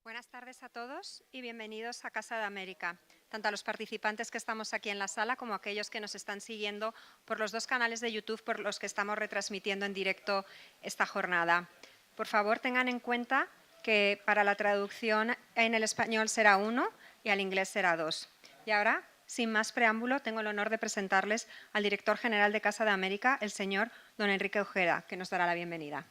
Buenas tardes a todos y bienvenidos a Casa de América, tanto a los participantes que estamos aquí en la sala como a aquellos que nos están siguiendo por los dos canales de YouTube por los que estamos retransmitiendo en directo esta jornada. Por favor, tengan en cuenta que para la traducción en el español será 1 y al inglés será 2. Y ahora, sin más preámbulo, tengo el honor de presentarles al director general de Casa de América, el señor don Enrique Ojeda, que nos dará la bienvenida.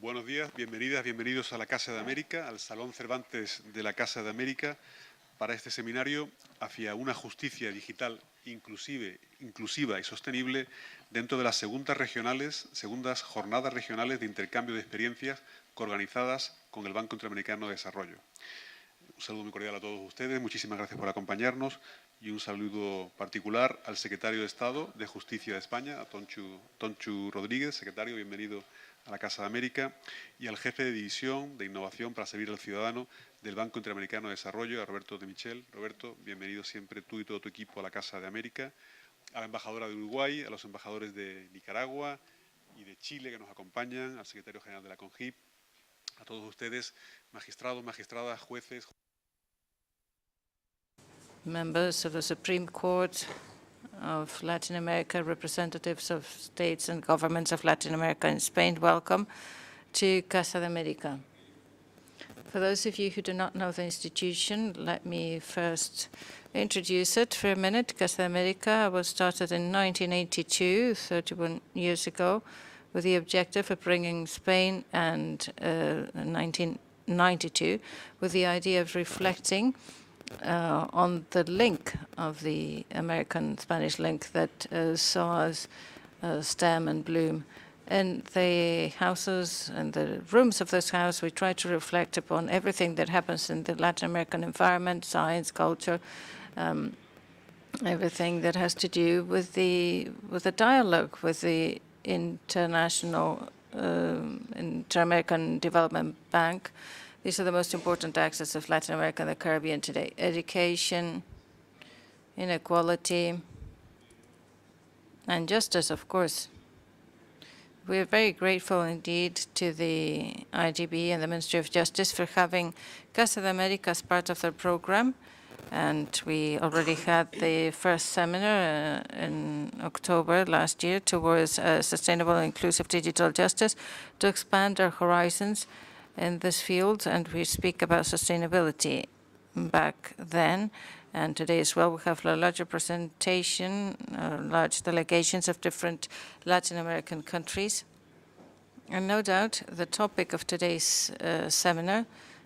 Buenos días, bienvenidas, bienvenidos a la Casa de América, al Salón Cervantes de la Casa de América, para este seminario hacia una justicia digital inclusiva y sostenible dentro de las segundas jornadas regionales de intercambio de experiencias coorganizadas con el Banco Interamericano de Desarrollo. Un saludo muy cordial a todos ustedes, muchísimas gracias por acompañarnos y un saludo particular al secretario de Estado de Justicia de España, a Tonchu Rodríguez. Secretario, bienvenido a la Casa de América, y al jefe de División de Innovación para Servir al Ciudadano del Banco Interamericano de Desarrollo, a Roberto de Michel. Roberto, bienvenido siempre tú y todo tu equipo a la Casa de América. A la embajadora de Uruguay, a los embajadores de Nicaragua y de Chile que nos acompañan, al secretario general de la CONGIP, a todos ustedes, magistrados, magistradas, jueces. Members of the Supreme Court of Latin America, representatives of states and governments of Latin America and Spain, welcome to Casa de América. For those of you who do not know the institution, let me first introduce it for a minute. Casa de América was started in 1982, 31 years ago, with the objective of bringing Spain, and in 1992, with the idea of reflecting on the link of the American-Spanish link that saw us stem and bloom. In the houses and the rooms of this house, we try to reflect upon everything that happens in the Latin American environment, science, culture, everything that has to do with the dialogue with the Inter-American Development Bank. These are the most important axes of Latin America and the Caribbean today: education, inequality, and justice, of course. We are very grateful indeed to the IDB and the Ministry of Justice for having Casa de América as part of their program. And we already had the first seminar in October last year towards sustainable and inclusive digital justice to expand our horizons in this field, and we speak about sustainability back then. And today as well, we have a large representation, large delegations of different Latin American countries. And no doubt the topic of today's seminar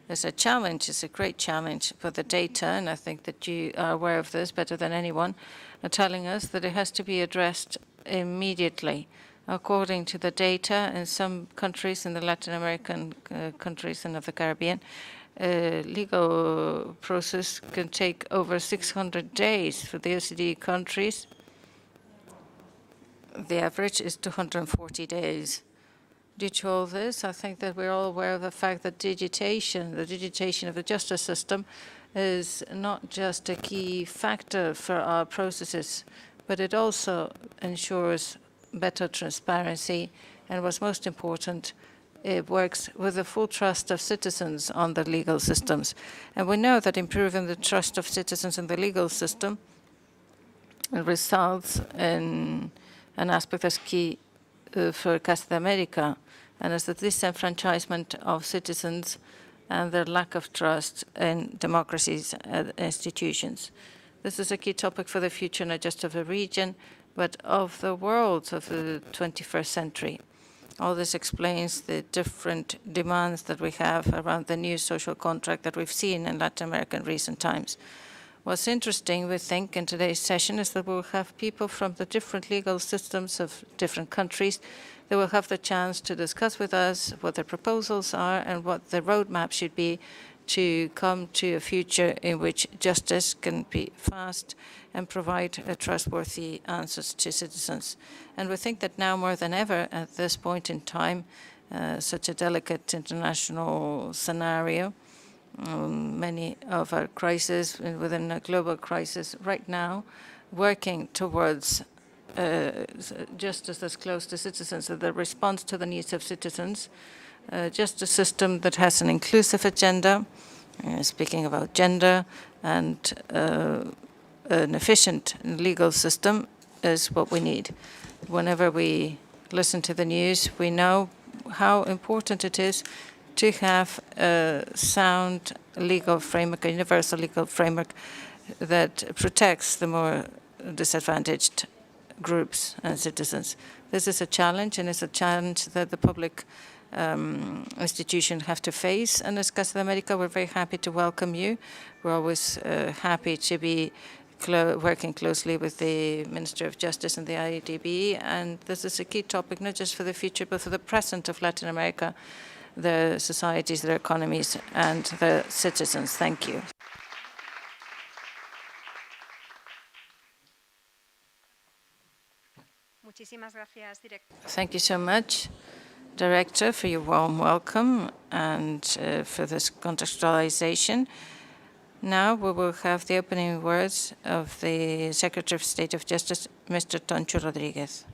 is a challenge, it's a great challenge for the data, and I think that you are aware of this better than anyone, telling us that it has to be addressed immediately According to the data, in some countries, in the Latin American countries and of the Caribbean, legal process can take over 600 days. For the OECD countries, the average is 240 days. Due to all this, I think that we're all aware of the fact that the digitization of the justice system is not just a key factor for our processes, but it also ensures better transparency, and what's most important, it works with the full trust of citizens on the legal systems. And we know that improving the trust of citizens in the legal system results in an aspect that's key for Casa de America, and is the disenfranchisement of citizens and their lack of trust in democracies and institutions. This is a key topic for the future, not just of the region, but of the world of the 21st century. All this explains the different demands that we have around the new social contract that we've seen in Latin America in recent times. What's interesting, we think, in today's session is that we'll have people from the different legal systems of different countries. They will have the chance to discuss with us what their proposals are and what the roadmap should be to come to a future in which justice can be fast and provide trustworthy answers to citizens. And we think that now more than ever at this point in time, such a delicate international scenario, many of our crises within a global crisis right now, working towards justice that's close to citizens, so the response to the needs of citizens, just a system that has an inclusive agenda, speaking about gender, and an efficient legal system is what we need. Whenever we listen to the news, we know how important it is to have a sound legal framework, a universal legal framework that protects the more disadvantaged groups and citizens. This is a challenge, and it's a challenge that the public institutions have to face. And as Casa de America, we're very happy to welcome you. We're always happy to be working closely with the Minister of Justice and the IDB. And this is a key topic, not just for the future, but for the present of Latin America, their societies, their economies, and their citizens. Thank you. Thank you so much, Director, for your warm welcome and for this contextualization. Now we will have the opening words of the Secretary of State of Justice, Mr. Toncho Rodriguez.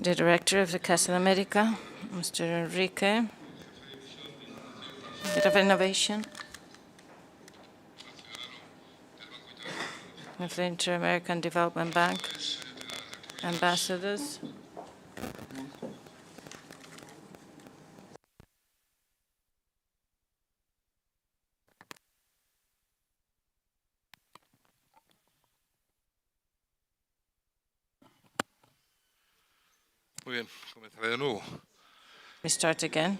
The Director of the Casa de America, Mr. Enrique, Head of Innovation of the Inter-American Development Bank, ambassadors, we start again.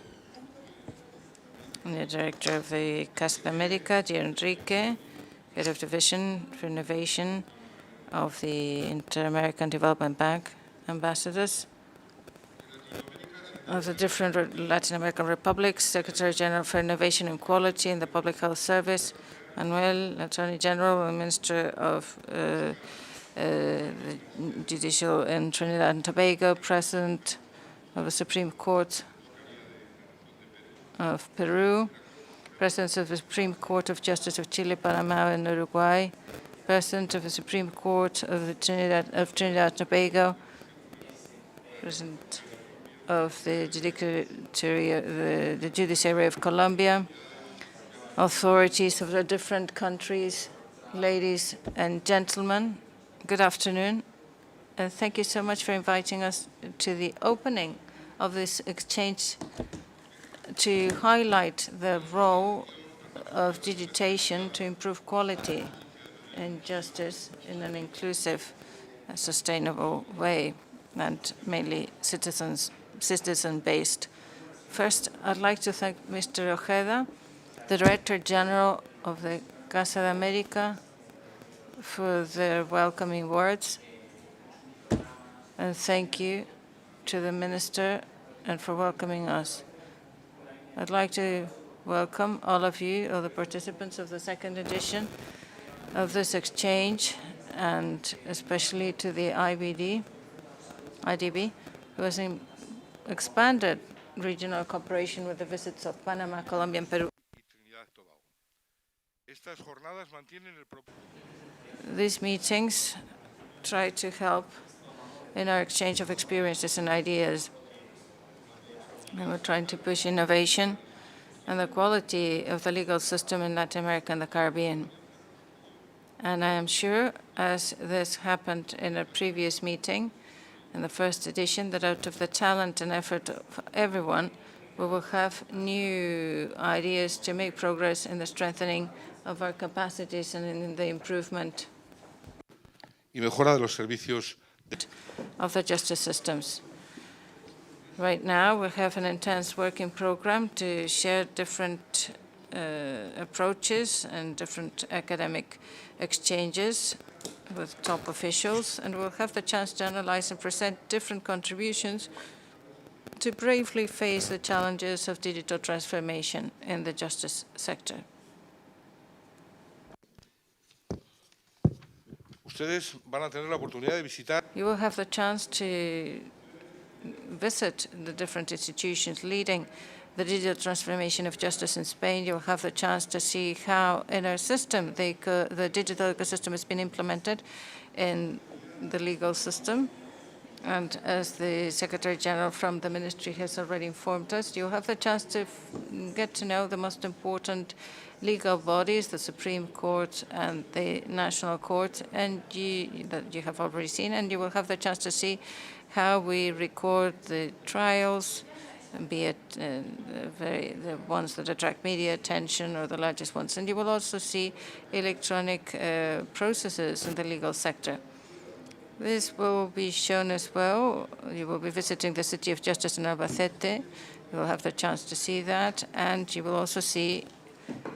The Director of the Casa de America, dear Enrique, Head of Division for Innovation of the Inter-American Development Bank, ambassadors of the different Latin American republics, Secretary General for Innovation and Quality in the Public Health Service, Manuel, Attorney General and Minister of the Judicial in Trinidad and Tobago, President of the Supreme Court of Peru, President of the Supreme Court of Justice of Chile, Panama, and Uruguay, President of the Supreme Court of Trinidad and Tobago, President of the Judiciary of Colombia, authorities of the different countries, ladies and gentlemen, good afternoon. And thank you so much for inviting us to the opening of this exchange to highlight the role of digitization to improve quality and justice in an inclusive and sustainable way, and mainly citizens' citizen-based. First, I'd like to thank Mr. Ojeda, the Director General of the Casa de America, for their welcoming words. And thank you to the Minister and for welcoming us. I'd like to welcome all of you, all the participants of the second edition of this exchange, and especially to the IDB, who has expanded regional cooperation with the visits of Panama, Colombia, and Peru. These meetings try to help in our exchange of experiences and ideas. And we're trying to push innovation and the quality of the legal system in Latin America and the Caribbean. And I am sure, as this happened in a previous meeting, in the first edition, that out of the talent and effort of everyone, we will have new ideas to make progress in the strengthening of our capacities and in the improvement y mejora de los servicios of the justice systems. Right now, we have an intense working program to share different approaches and different academic exchanges with top officials, and we'll have the chance to analyze and present different contributions to bravely face the challenges of digital transformation in the justice sector. Ustedes van a tener la oportunidad de visitar. You will have the chance to visit the different institutions leading the digital transformation of justice in Spain. You will have the chance to see how in our system the digital ecosystem has been implemented in the legal system. And as the Secretary General from the Ministry has already informed us, you'll have the chance to get to know the most important legal bodies, the Supreme Court and the National Court, and that you have already seen, and you will have the chance to see how we record the trials, be it the ones that attract media attention or the largest ones. And you will also see electronic processes in the legal sector. This will be shown as well. You will be visiting the City of Justice in Albacete. You will have the chance to see that, and you will also see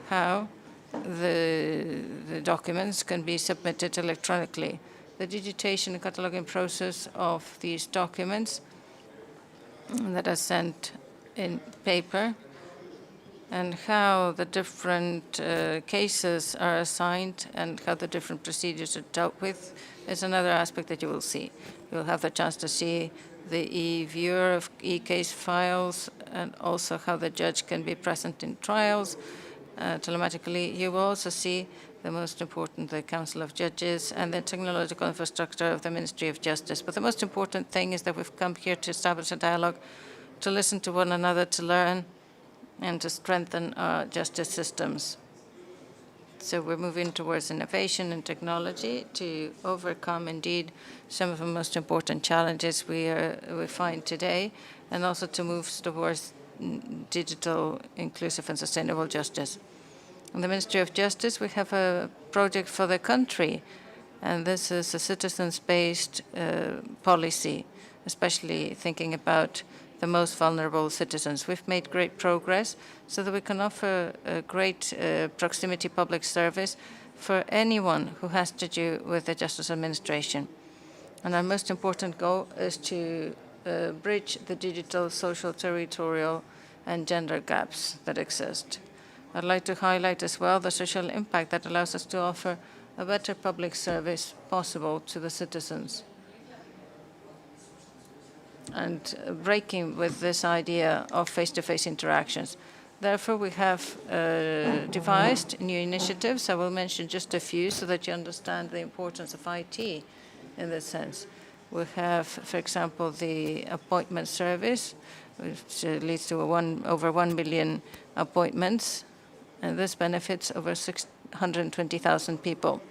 how the documents can be submitted electronically. The digitization and cataloging process of these documents that are sent in paper, and how the different cases are assigned and how the different procedures are dealt with is another aspect that you will see. You will have the chance to see the e-viewer of e-case files, and also how the judge can be present in trials telematically. You will also see the most important, the Council of Judges, and the technological infrastructure of the Ministry of Justice. But the most important thing is that we've come here to establish a dialogue, to listen to one another, to learn, and to strengthen our justice systems. So we're moving towards innovation and technology to overcome, indeed, some of the most important challenges we find today, and also to move towards digital, inclusive, and sustainable justice. In the Ministry of Justice, we have a project for the country, and this is a citizens-based policy, especially thinking about the most vulnerable citizens. We've made great progress so that we can offer a great proximity public service for anyone who has to do with the justice administration. And our most important goal is to bridge the digital, social, territorial, and gender gaps that exist. I'd like to highlight as well the social impact that allows us to offer a better public service possible to the citizens. And breaking with this idea of face-to-face interactions. Therefore, we have devised new initiatives. I will mention just a few so that you understand the importance of IT in this sense. We have, for example, the appointment service, which leads to over 1 million appointments, and this benefits over 620,000 people.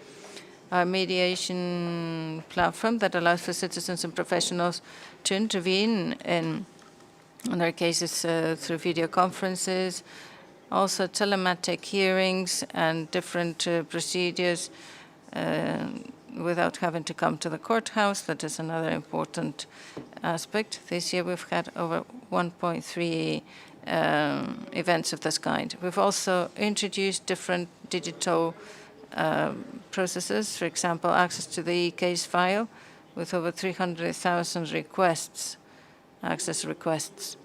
Our mediation platform that allows for citizens and professionals to intervene in their cases through video conferences, also telematic hearings and different procedures without having to come to the courthouse. That is another important aspect. This year we've had over 1.3 events of this kind. We've also introduced different digital processes, for example, access to the e-case file with over 300,000 requests, access requests.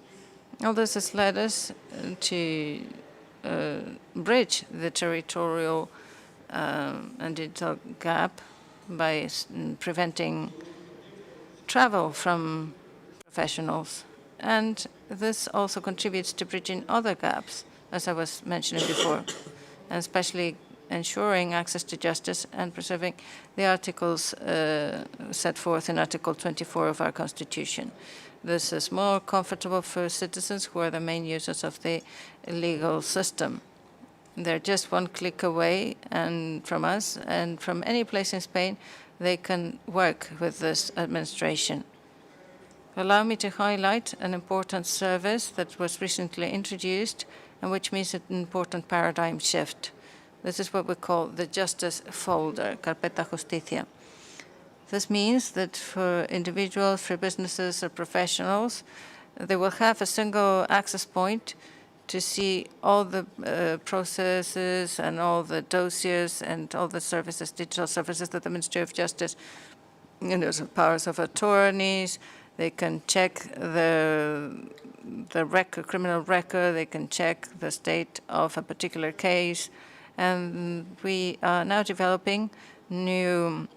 All this has led us to bridge the territorial and digital gap by preventing travel from professionals. And this also contributes to bridging other gaps, as I was mentioning before, and especially ensuring access to justice and preserving the articles set forth in Article 24 of our Constitution. This is more comfortable for citizens who are the main users of the legal system. They're just one click away and from us, and from any place in Spain, they can work with this administration. Allow me to highlight an important service that was recently introduced and which means an important paradigm shift. This is what we call the Justice Folder, Carpeta Justicia. This means that for individuals, for businesses, or professionals, they will have a single access point to see all the processes and all the dossiers and all the services, digital services that the Ministry of Justice, there's powers of attorneys. They can check the record, criminal record. They can check the state of a particular case. And we are now developing new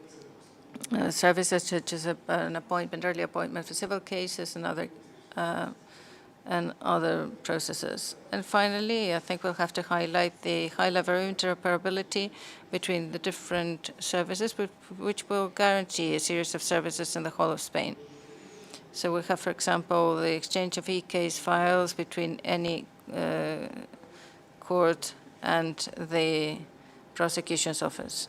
services such as an appointment, early appointment for civil cases and other processes. And finally, I think we'll have to highlight the high level of interoperability between the different services, which will guarantee a series of services in the whole of Spain. So we have, for example, the exchange of e-case files between any court and the prosecution's office.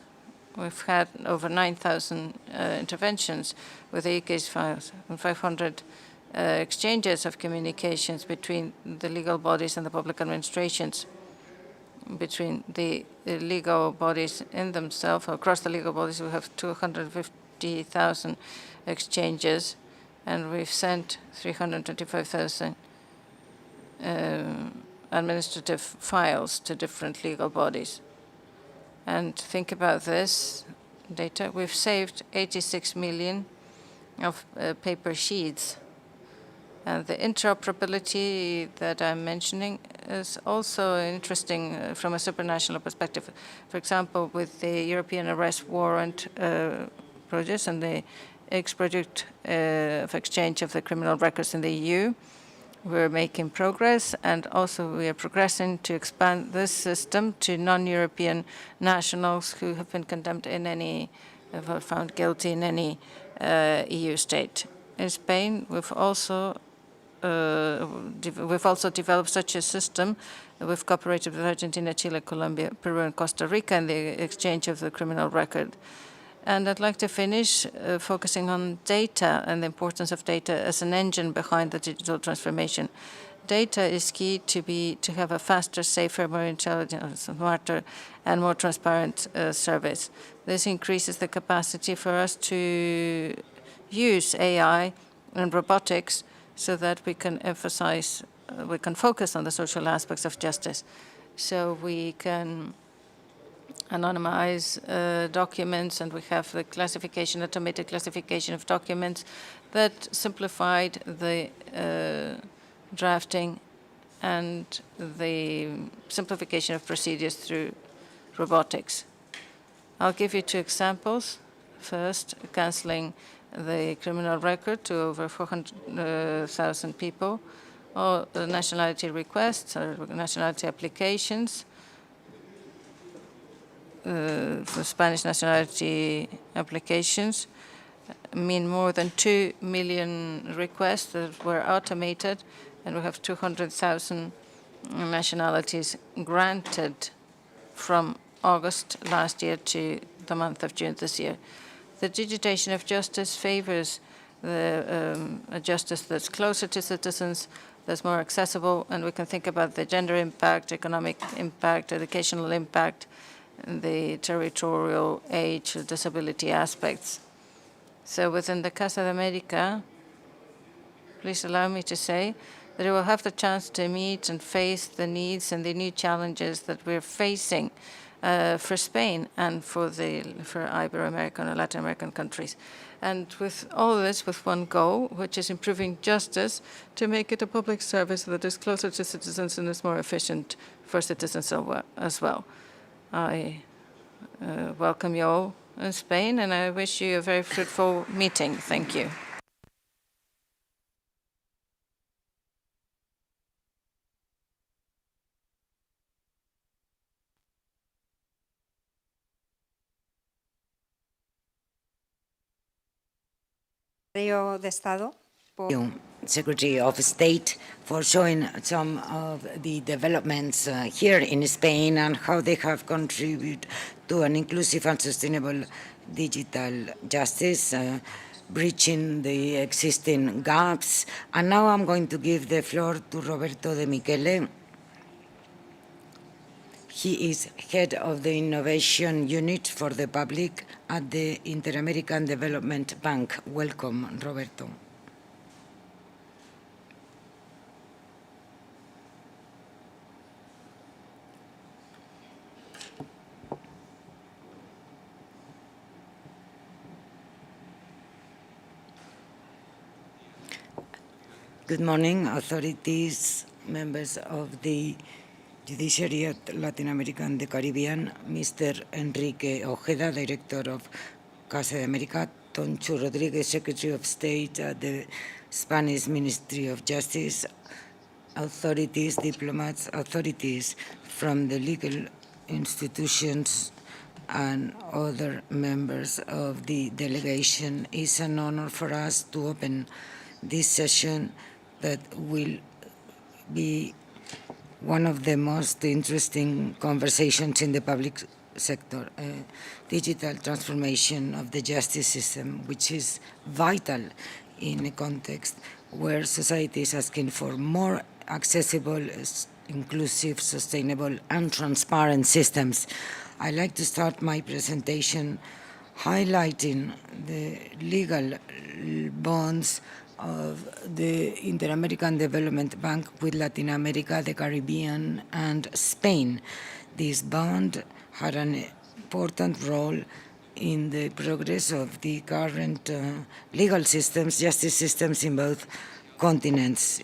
We've had over 9,000 interventions with e-case files and 500 exchanges of communications between the legal bodies and the public administrations, between the legal bodies in themselves. Across the legal bodies, we have 250,000 exchanges, and we've sent 325,000 administrative files to different legal bodies. And think about this data. We've saved 86 million of paper sheets. And the interoperability that I'm mentioning is also interesting from a supranational perspective. For example, with the European arrest warrant project and the project of exchange of the criminal records in the EU, we're making progress, and also we are progressing to expand this system to non-European nationals who have been condemned in any, found guilty in any EU state. In Spain, we've also developed such a system. We've cooperated with Argentina, Chile, Colombia, Peru, and Costa Rica in the exchange of the criminal record. And I'd like to finish focusing on data and the importance of data as an engine behind the digital transformation. Data is key to have a faster, safer, more intelligent, smarter, and more transparent service. This increases the capacity for us to use AI and robotics so that we can focus on the social aspects of justice. So we can anonymize documents, and we have the automated classification of documents that simplified the drafting and the simplification of procedures through robotics. I'll give you two examples. First, canceling the criminal record to over 400,000 people, or the nationality requests or nationality applications. For Spanish nationality applications mean more than 2 million requests that were automated, and we have 200,000 nationalities granted from August last year to the month of June this year. The digitization of justice favors a justice that's closer to citizens, that's more accessible, and we can think about the gender impact, economic impact, educational impact, the territorial, age, disability aspects. So within the Casa de America, please allow me to say that we will have the chance to meet and face the needs and the new challenges that we're facing for Spain and for Ibero-American or Latin American countries. And with all of this, with one goal, which is improving justice to make it a public service that is closer to citizens and is more efficient for citizens as well. I welcome you all in Spain, and I wish you a very fruitful meeting. Thank you. Secretario de Estado, Secretary of State, for showing some of the developments here in Spain and how they have contributed to an inclusive and sustainable digital justice, breaching the existing gaps. And now I'm going to give the floor to Roberto de Michele. He is head of the Innovation Unit for the Public at the Inter-American Development Bank. Welcome, Roberto. Good morning, authorities, members of the Judiciary at Latin America and the Caribbean, Mr. Enrique Ojeda, Director of Casa de America, Toncho Rodriguez, Secretary of State at the Spanish Ministry of Justice, authorities, diplomats, authorities from the legal institutions and other members of the delegation. It's an honor for us to open this session that will be one of the most interesting conversations in the public sector, digital transformation of the justice system, which is vital in a context where society is asking for more accessible, inclusive, sustainable, and transparent systems. I'd like to start my presentation highlighting the legal bonds of the Inter-American Development Bank with Latin America, the Caribbean, and Spain. This bond had an important role in the progress of the current legal systems, justice systems in both continents.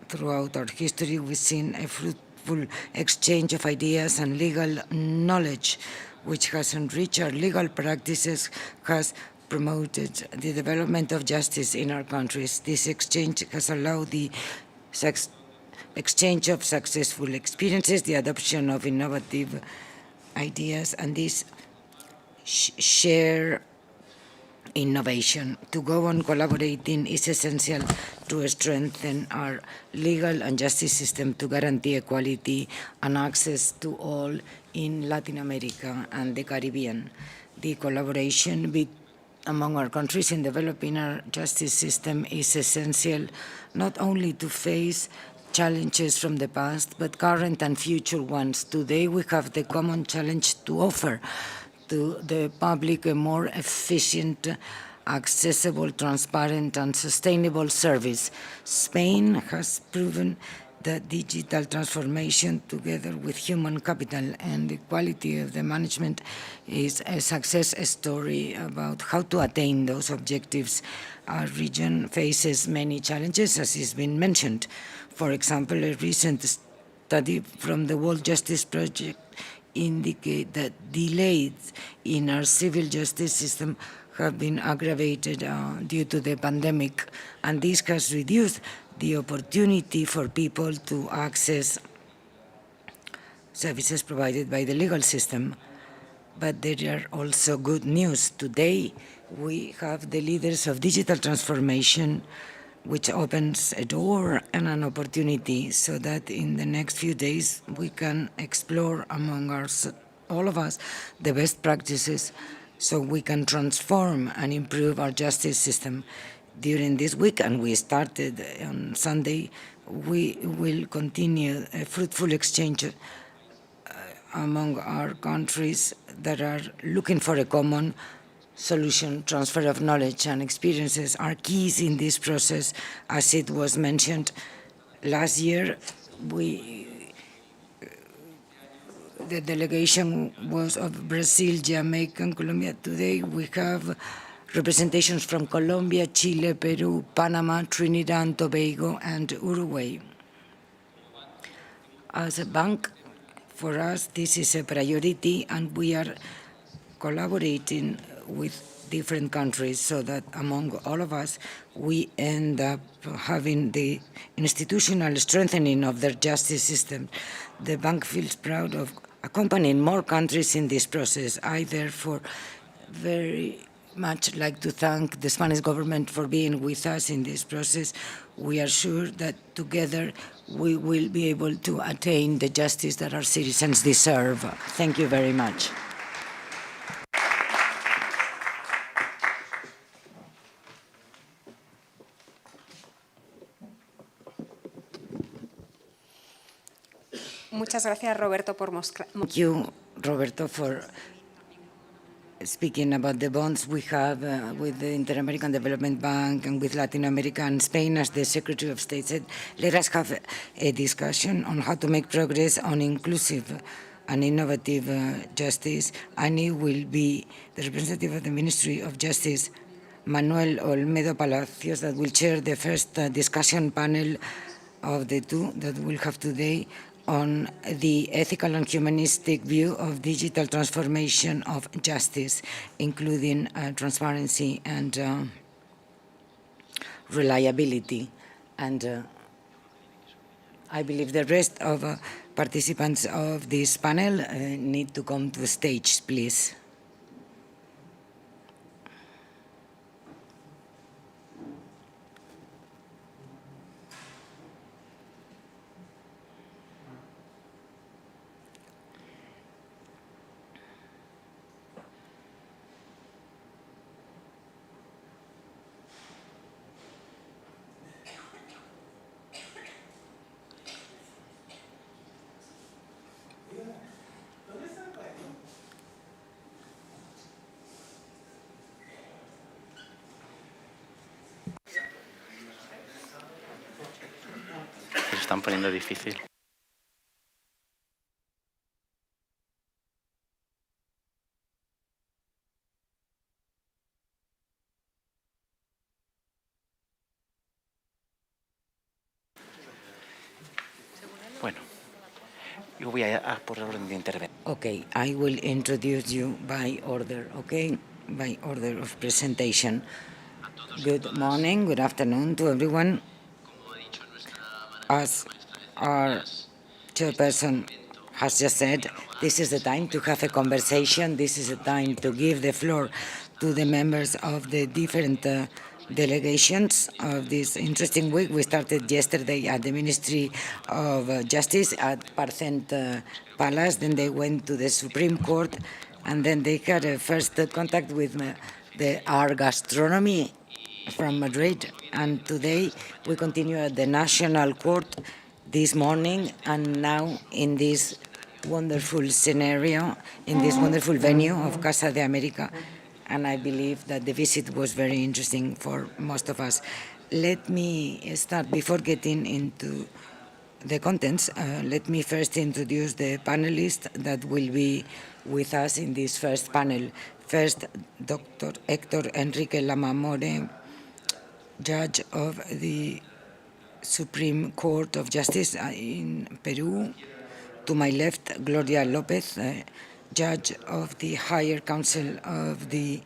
Throughout our history, we've seen a fruitful exchange of ideas and legal knowledge, which has enriched our legal practices, has promoted the development of justice in our countries. This exchange has allowed the exchange of successful experiences, the adoption of innovative ideas, and this share innovation. To go on collaborating is essential to strengthen our legal and justice system to guarantee equality and access to all in Latin America and the Caribbean. The collaboration among our countries in developing our justice system is essential not only to face challenges from the past, but current and future ones. Today we have the common challenge to offer to the public a more efficient, accessible, transparent, and sustainable service. Spain has proven that digital transformation, together with human capital and the quality of the management, is a success story about how to attain those objectives. Our region faces many challenges, as has been mentioned. For example, a recent study from the World Justice Project indicate that delays in our civil justice system have been aggravated due to the pandemic, and this has reduced the opportunity for people to access services provided by the legal system. But there are also good news. Today, we have the leaders of digital transformation, which opens a door and an opportunity so that in the next few days we can explore among all of us the best practices so we can transform and improve our justice system. During this week, and we started on Sunday, we will continue a fruitful exchange among our countries that are looking for a common solution. Transfer of knowledge and experiences are keys in this process. As it was mentioned last year, the delegation was of Brazil, Jamaica, and Colombia. Today we have representations from Colombia, Chile, Peru, Panama, Trinidad and Tobago, and Uruguay. As a bank, for us, this is a priority, and we are collaborating with different countries so that among all of us, we end up having the institutional strengthening of their justice system. The bank feels proud of accompanying more countries in this process. I therefore very much like to thank the Spanish government for being with us in this process. We are sure that together we will be able to attain the justice that our citizens deserve. Thank you very much. Muchas gracias, Roberto, por mostrar. Thank you, Roberto, for speaking about the bonds we have with the Inter-American Development Bank and with Latin America and Spain. As the Secretary of State said, let us have a discussion on how to make progress on inclusive and innovative justice. Annie will be the representative of the Ministry of Justice, Manuel Olmedo Palacios, that will chair the first discussion panel of the two that we'll have today on the ethical and humanistic view of digital transformation of justice, including transparency and reliability. And I believe the rest of participants of this panel need to come to the stage, please. Se están poniendo difícil. Bueno, yo voy a por orden de intervención. Okay, I will introduce you by order, okay? By order of presentation. Good morning, good afternoon to everyone. As our chairperson has just said, this is the time to have a conversation. This is the time to give the floor to the members of the different delegations of this interesting week. We started yesterday at the Ministry of Justice at Parcent Palace, then they went to the Supreme Court, and then they had a first contact with our gastronomy from Madrid, and today we continue at the National Court this morning, and now in this wonderful scenario, in this wonderful venue of Casa de America, and I believe that the visit was very interesting for most of us. Let me start, before getting into the contents, let me first introduce the panelists that will be with us in this first panel. First, Dr. Héctor Enrique Lamamore, Judge of the Supreme Court of Justice in Peru. To my left, Gloria Lopez, Judge of the Higher Council of the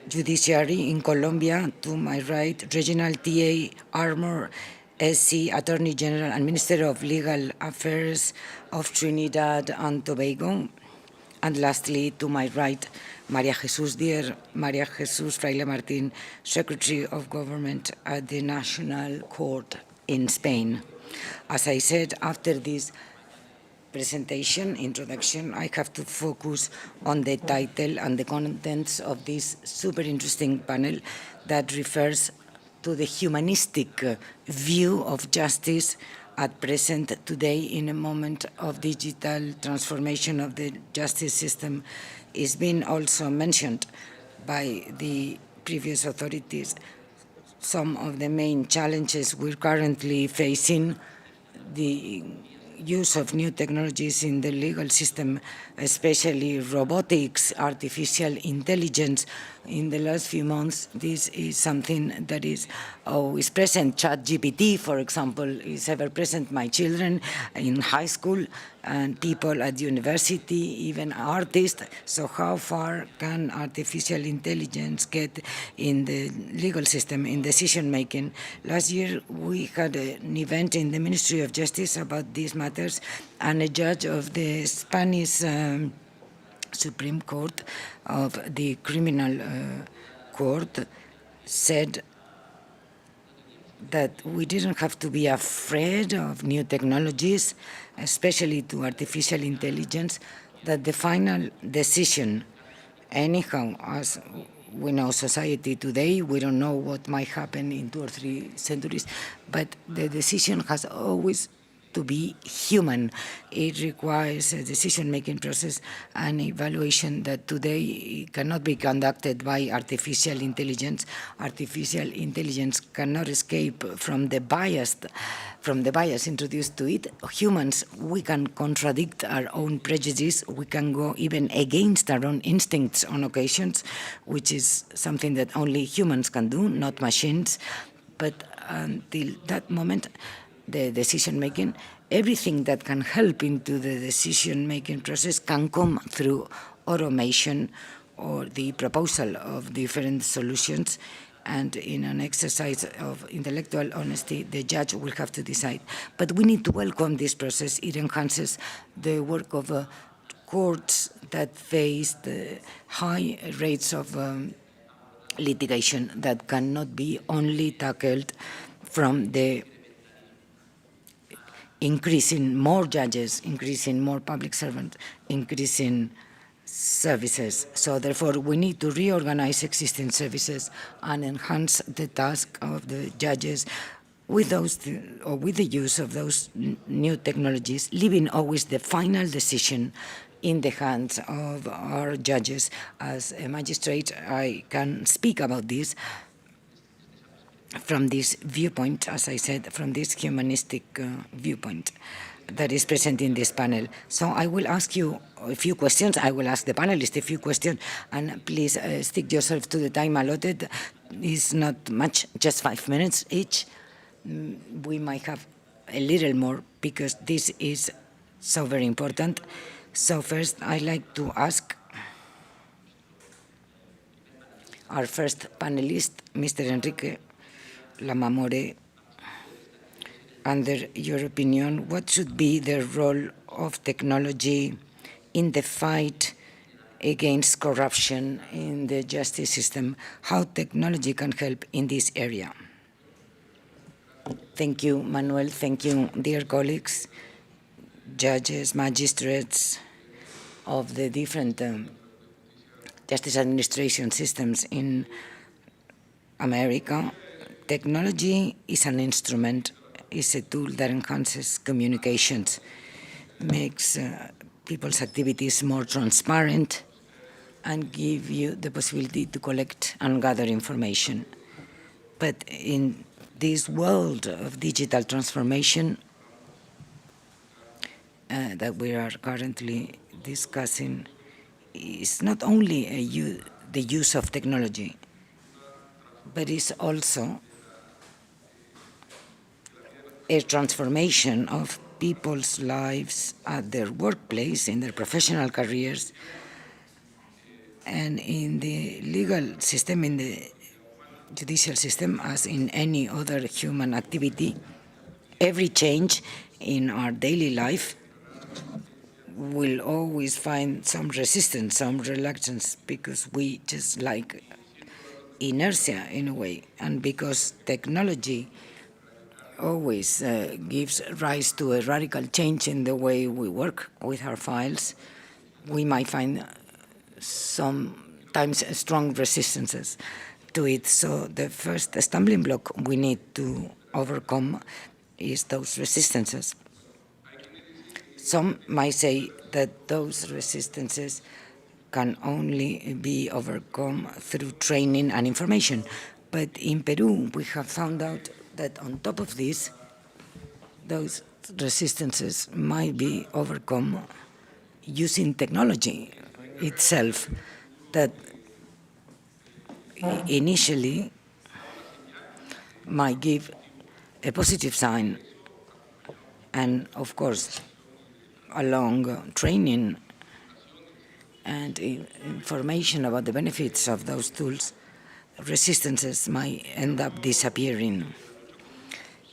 Judiciary in Colombia. To my right, Reginald T.A. Armour, SC Attorney General and Minister of Legal Affairs of Trinidad and Tobago. And lastly, to my right, María Jesús Dier, María Jesús Fraile Martín, Secretary of Government at the National Court in Spain. As I said, after this introduction, I have to focus on the title and the contents of this super interesting panel that refers to the humanistic view of justice at present, today, in a moment of digital transformation of the justice system, is being also mentioned by the previous authorities. Some of the main challenges we're currently facing, the use of new technologies in the legal system, especially robotics, artificial intelligence. In the last few months, this is something that is always present. ChatGPT, for example, is ever present. My children in high school and people at university, even artists. So how far can artificial intelligence get in the legal system, in decision-making? Last year, we had an event in the Ministry of Justice about these matters, and a judge of the Spanish Supreme Court of the Criminal Court said that we didn't have to be afraid of new technologies, especially to artificial intelligence, that the final decision, anyhow, as we know society today, we don't know what might happen in 2 or 3 centuries, but the decision has always to be human. It requires a decision-making process and evaluation that today cannot be conducted by artificial intelligence. Artificial intelligence cannot escape from the bias introduced to it. Humans, we can contradict our own prejudice. We can go even against our own instincts on occasions, which is something that only humans can do, not machines. But until that moment, the decision-making, everything that can help into the decision-making process can come through automation or the proposal of different solutions. And in an exercise of intellectual honesty, the judge will have to decide. But we need to welcome this process. It enhances the work of courts that face the high rates of litigation that cannot be only tackled from the increasing more judges, increasing more public servants, increasing services. So therefore, we need to reorganize existing services and enhance the task of the judges with those, or with the use of those new technologies, leaving always the final decision in the hands of our judges. As a magistrate, I can speak about this from this viewpoint, as I said, from this humanistic viewpoint that is present in this panel. So I will ask you a few questions. I will ask the panelists a few questions, and please stick yourself to the time allotted. It's not much, just 5 minutes each. We might have a little more because this is so very important. So first, I'd like to ask our first panelist, Mr. Enrique Lamamore, under your opinion, what should be the role of technology in the fight against corruption in the justice system? How technology can help in this area? Thank you, Manuel. Thank you, dear colleagues, judges, magistrates of the different justice administration systems in America. Technology is an instrument, is a tool that enhances communications, makes people's activities more transparent, and give you the possibility to collect and gather information. But in this world of digital transformation that we are currently discussing, is not only the use of technology, but it's also a transformation of people's lives at their workplace, in their professional careers, and in the legal system, in the judicial system, as in any other human activity. Every change in our daily life will always find some resistance, some reluctance, because we just like inertia in a way, and because technology always gives rise to a radical change in the way we work with our files, we might find sometimes strong resistances to it. So the first stumbling block we need to overcome is those resistances. Some might say that those resistances can only be overcome through training and information. But in Peru, we have found out that on top of this, those resistances might be overcome using technology itself that initially might give a positive sign. And of course, along training and information about the benefits of those tools, resistances might end up disappearing.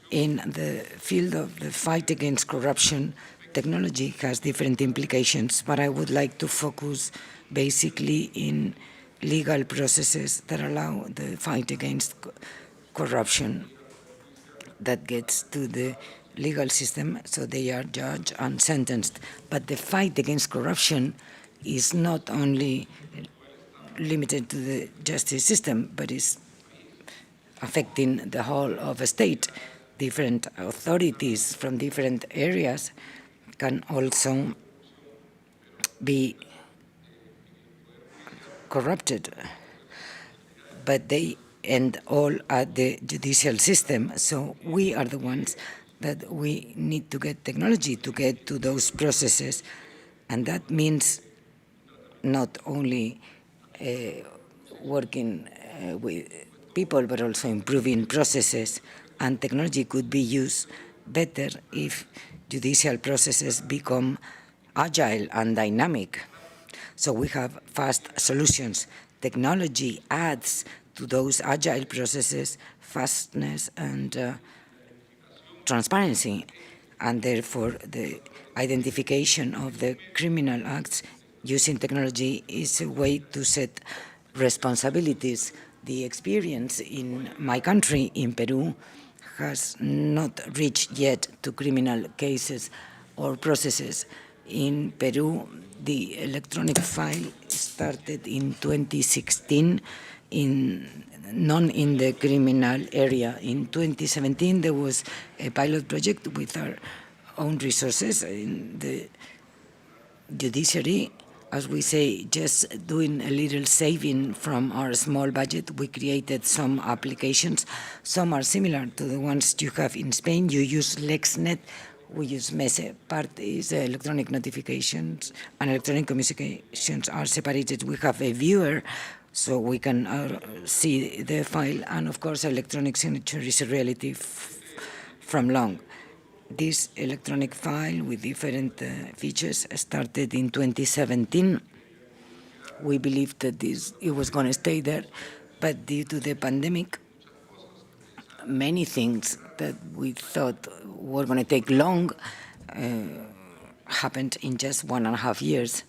In the field of the fight against corruption, technology has different implications, but I would like to focus basically in legal processes that allow the fight against corruption that gets to the legal system, so they are judged and sentenced. But the fight against corruption is not only limited to the justice system, but is affecting the whole of a state. Different authorities from different areas can also be corrupted, but they end all at the judicial system. So we are the ones that we need to get technology to get to those processes, and that means not only working with people, but also improving processes. And technology could be used better if judicial processes become agile and dynamic. So we have fast solutions. Technology adds to those agile processes fastness and transparency, and therefore the identification of the criminal acts using technology is a way to set responsibilities. The experience in my country, in Peru, has not reached yet to criminal cases or processes. In Peru, the electronic file started in 2016, none in the criminal area. In 2017, there was a pilot project with our own resources in the judiciary. As we say, just doing a little saving from our small budget, we created some applications. Some are similar to the ones you have in Spain. You use LexNet, we use MESE. Part is electronic notifications, and electronic communications are separated. We have a viewer, so we can see the file, and of course, electronic signature is a reality from long. This electronic file with different features started in 2017. We believed that it was going to stay there, but due to the pandemic, many things that we thought were going to take long happened in just 1.5 years.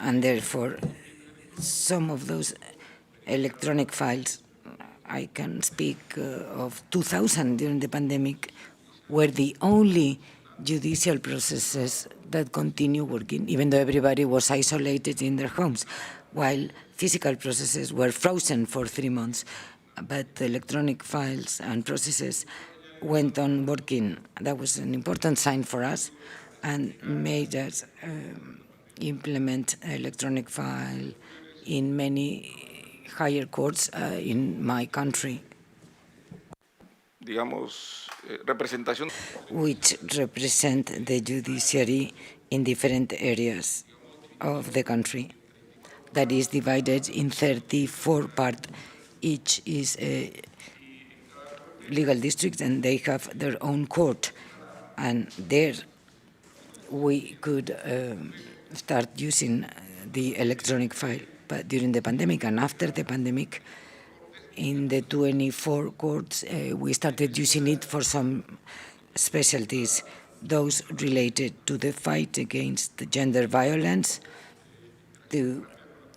And therefore, some of those electronic files, I can speak of 2,000 during the pandemic, were the only judicial processes that continue working, even though everybody was isolated in their homes, while physical processes were frozen for 3 months. But the electronic files and processes went on working. That was an important sign for us and made us implement electronic file in many higher courts in my country. Digamos, representación. Which represent the judiciary in different areas of the country. That is divided in 34 parts. Each is a legal district, and they have their own court. And there we could start using the electronic file. But during the pandemic and after the pandemic, in the 24 courts, we started using it for some specialties, those related to the fight against gender violence,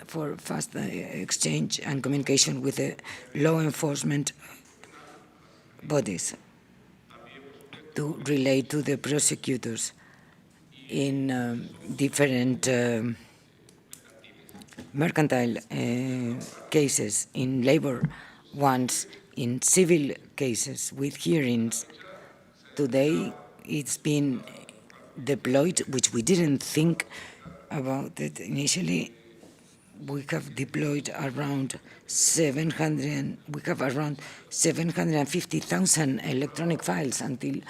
for fast exchange and communication with the law enforcement bodies, to relate to the prosecutors in different mercantile cases, in labor ones, in civil cases with hearings, today it's been deployed, which we didn't think about it initially. We have deployed around 750,000 electronic files until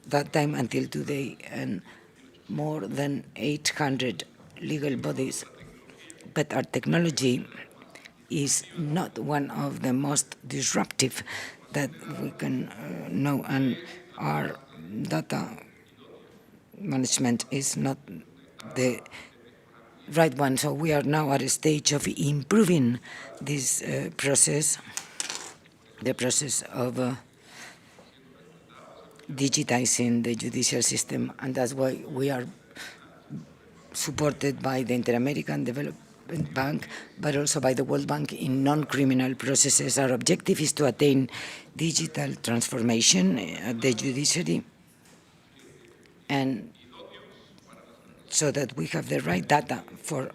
that time, until today, and more than 800 legal bodies. But our technology is not one of the most disruptive that we can know, and our data management is not the right one. So we are now at a stage of improving this process, the process of digitizing the judicial system, and that's why we are supported by the Inter-American Development Bank, but also by the World Bank in non-criminal processes. Our objective is to attain digital transformation at the judiciary, and so that we have the right data for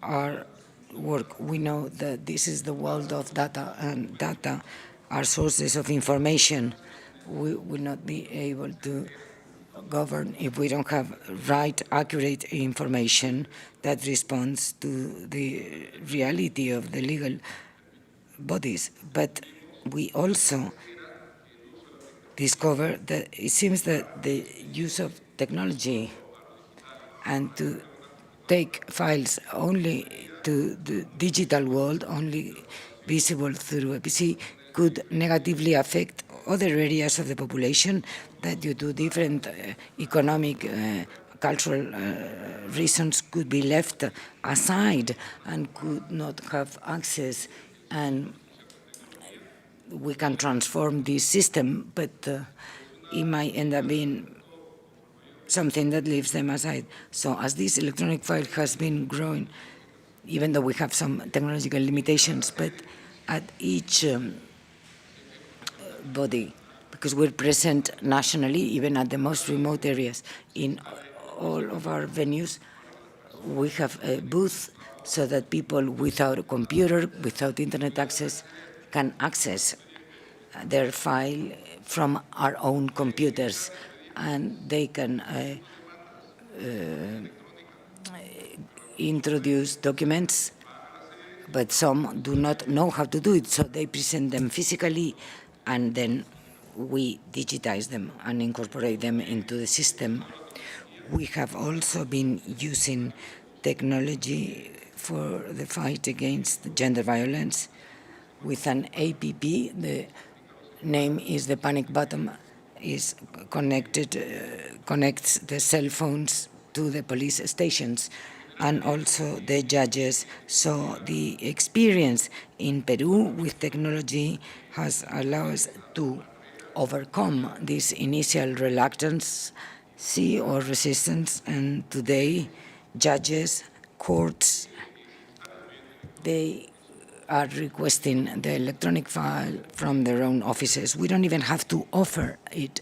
our work. We know that this is the world of data, and data are sources of information. We will not be able to govern if we don't have right, accurate information that responds to the reality of the legal bodies. But we also discover that it seems that the use of technology and to take files only to the digital world, only visible through a PC, could negatively affect other areas of the population that, due to different economic, cultural reasons, could be left aside and could not have access. And we can transform this system, but it might end up being something that leaves them aside. So as this electronic file has been growing, even though we have some technological limitations, but at each body, because we're present nationally, even at the most remote areas, in all of our venues, we have a booth so that people without a computer, without internet access, can access their file from our own computers, and they can introduce documents, but some do not know how to do it, so they present them physically, and then we digitize them and incorporate them into the system. We have also been using technology for the fight against gender violence with an APP. The name is the panic button, is connects the cell phones to the police stations and also the judges. So the experience in Peru with technology has allowed us to overcome this initial reluctance or resistance, and today judges, courts, they are requesting the electronic file from their own offices. We don't even have to offer it.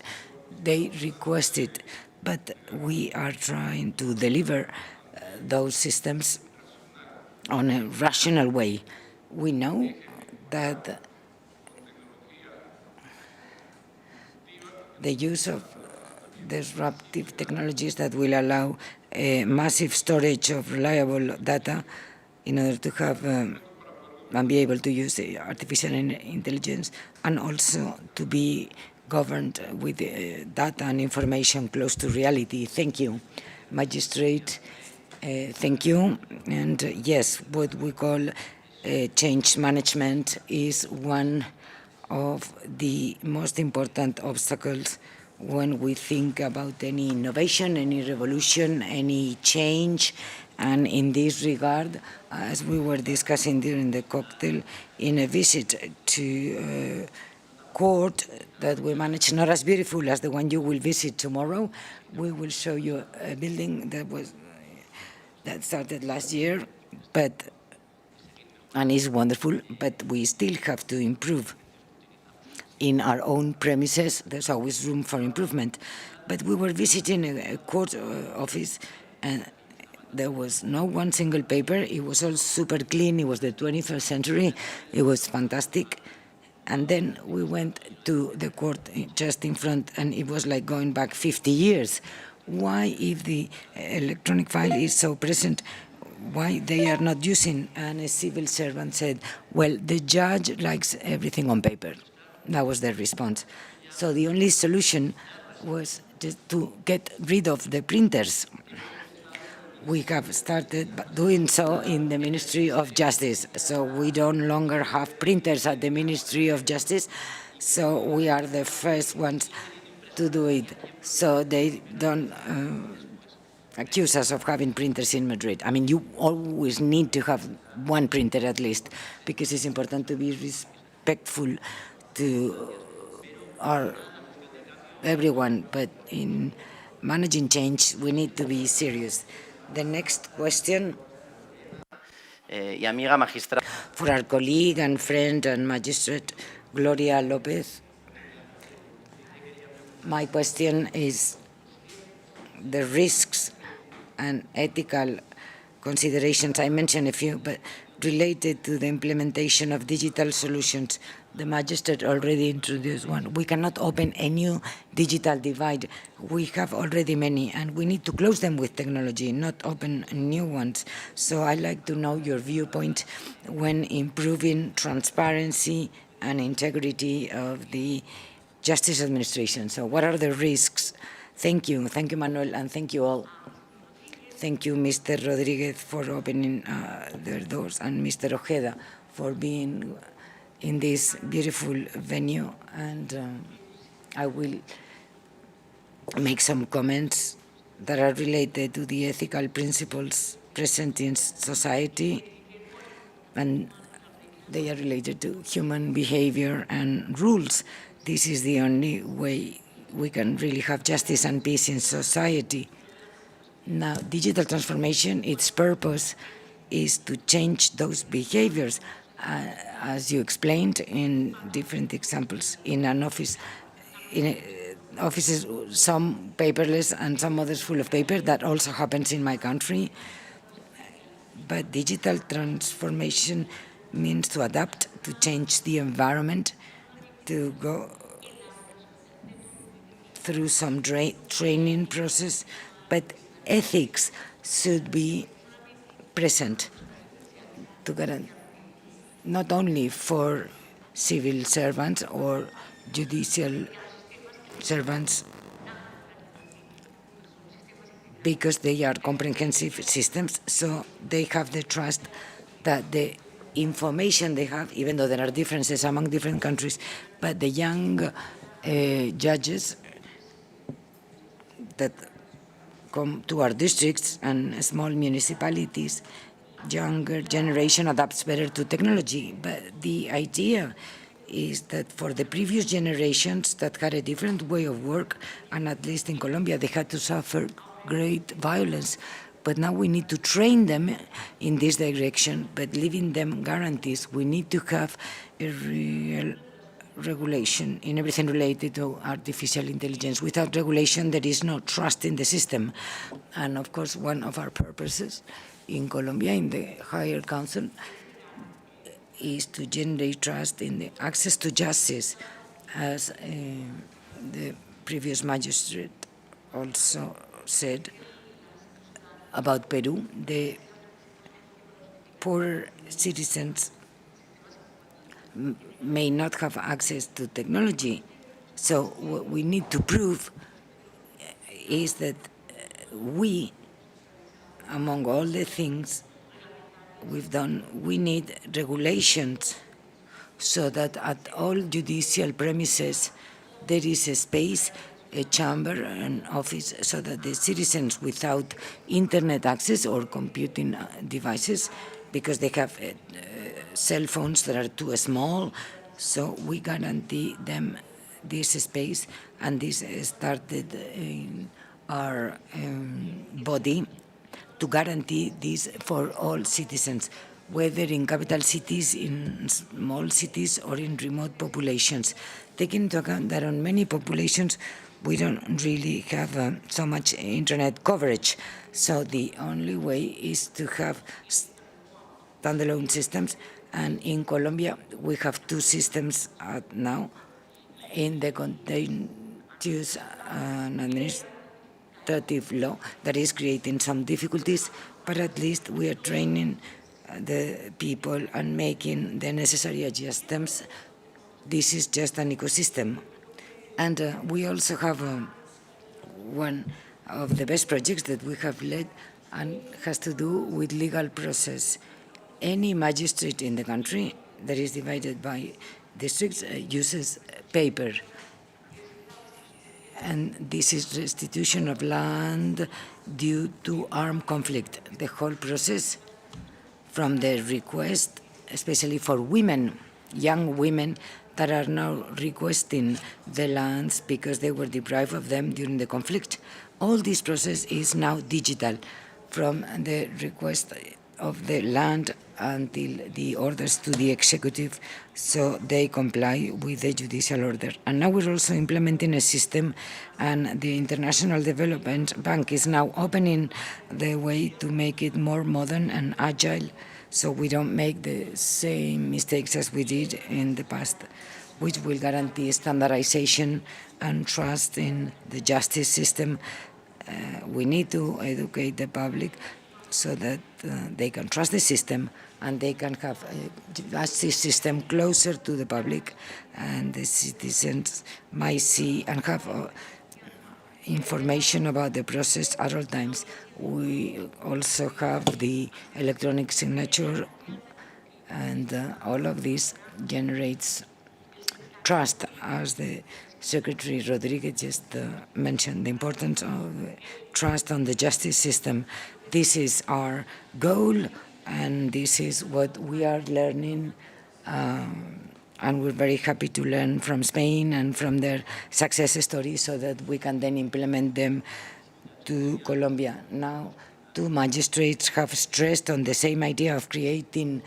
They request it, but we are trying to deliver those systems on a rational way. We know that the use of disruptive technologies that will allow a massive storage of reliable data in order to have and be able to use artificial intelligence, and also to be governed with data and information close to reality. Thank you, Magistrate. Thank you. And yes, what we call change management is one of the most important obstacles when we think about any innovation, any revolution, any change. And in this regard, as we were discussing during the cocktail, in a visit to court that we managed, not as beautiful as the one you will visit tomorrow, we will show you a building that started last year, and is wonderful, but we still have to improve. In our own premises, there's always room for improvement. But we were visiting a court office, and there was no one single paper. It was all super clean. It was the 21st century. It was fantastic. And then we went to the court just in front, and it was like going back 50 years. Why, if the electronic file is so present, why they are not using? And a civil servant said, well, the judge likes everything on paper. That was their response. So the only solution was just to get rid of the printers. We have started doing so in the Ministry of Justice. So we don't longer have printers at the Ministry of Justice. So we are the first ones to do it. So they don't accuse us of having printers in Madrid. I mean, you always need to have one printer at least, because it's important to be respectful to everyone. But in managing change, we need to be serious. The next question Y amiga magistrada. for our colleague and friend and magistrate, Gloria Lopez. My question is the risks and ethical considerations. I mentioned a few, but related to the implementation of digital solutions. The magistrate already introduced one. We cannot open a new digital divide. We have already many, and we need to close them with technology, not open new ones. So I'd like to know your viewpoint when improving transparency and integrity of the justice administration. So what are the risks? Thank you, Manuel, and thank you all. Thank you, Mr. Rodriguez, for opening their doors, and Mr. Ojeda for being in this beautiful venue. And I will make some comments that are related to the ethical principles present in society, and they are related to human behavior and rules. This is the only way we can really have justice and peace in society. Now, digital transformation, its purpose is to change those behaviors, as you explained in different examples. In an office, offices, some paperless and some others full of paper. That also happens in my country. But digital transformation means to adapt, to change the environment, to go through some training process, but ethics should be present to guarantee not only for civil servants or judicial servants, because they are comprehensive systems, so they have the trust that the information they have, even though there are differences among different countries, but the young judges that come to our districts and small municipalities, younger generation adapts better to technology. But the idea is that for the previous generations that had a different way of work, and at least in Colombia, they had to suffer great violence. But now we need to train them in this direction, but leaving them guarantees. We need to have a real regulation in everything related to artificial intelligence. Without regulation, there is no trust in the system. And of course, one of our purposes in Colombia, in the Higher Council, is to generate trust in the access to justice. As the previous magistrate also said about Peru, the poor citizens may not have access to technology. So what we need to prove is that we, among all the things we've done, we need regulations so that at all judicial premises there is a space, a chamber, an office, so that the citizens without internet access or computing devices, because they have cell phones that are too small, so we guarantee them this space, and this started in our body to guarantee this for all citizens, whether in capital cities, in small cities, or in remote populations. Taking into account that on many populations we don't really have so much internet coverage, so the only way is to have standalone systems, And in Colombia, we have two systems now in the contagious and administrative law that is creating some difficulties, but at least we are training the people and making the necessary adjustments. This is just an ecosystem. And we also have one of the best projects that we have led and has to do with legal process. Any magistrate in the country that is divided by districts uses paper. And this is restitution of land due to armed conflict. The whole process from the request, especially for women, young women that are now requesting the lands because they were deprived of them during the conflict. All this process is now digital, from the request of the land until the orders to the executive, so they comply with the judicial order. And now we're also implementing a system, and the International Development Bank is now opening the way to make it more modern and agile, so we don't make the same mistakes as we did in the past, which will guarantee standardization and trust in the justice system. We need to educate the public so that they can trust the system and they can have a justice system closer to the public, and the citizens might see and have information about the process at all times. We also have the electronic signature, and all of this generates trust, as the Secretary Rodriguez just mentioned, the importance of trust on the justice system. This is our goal, and this is what we are learning, and we're very happy to learn from Spain and from their success stories so that we can then implement them to Colombia. Now, two magistrates have stressed on the same idea of creating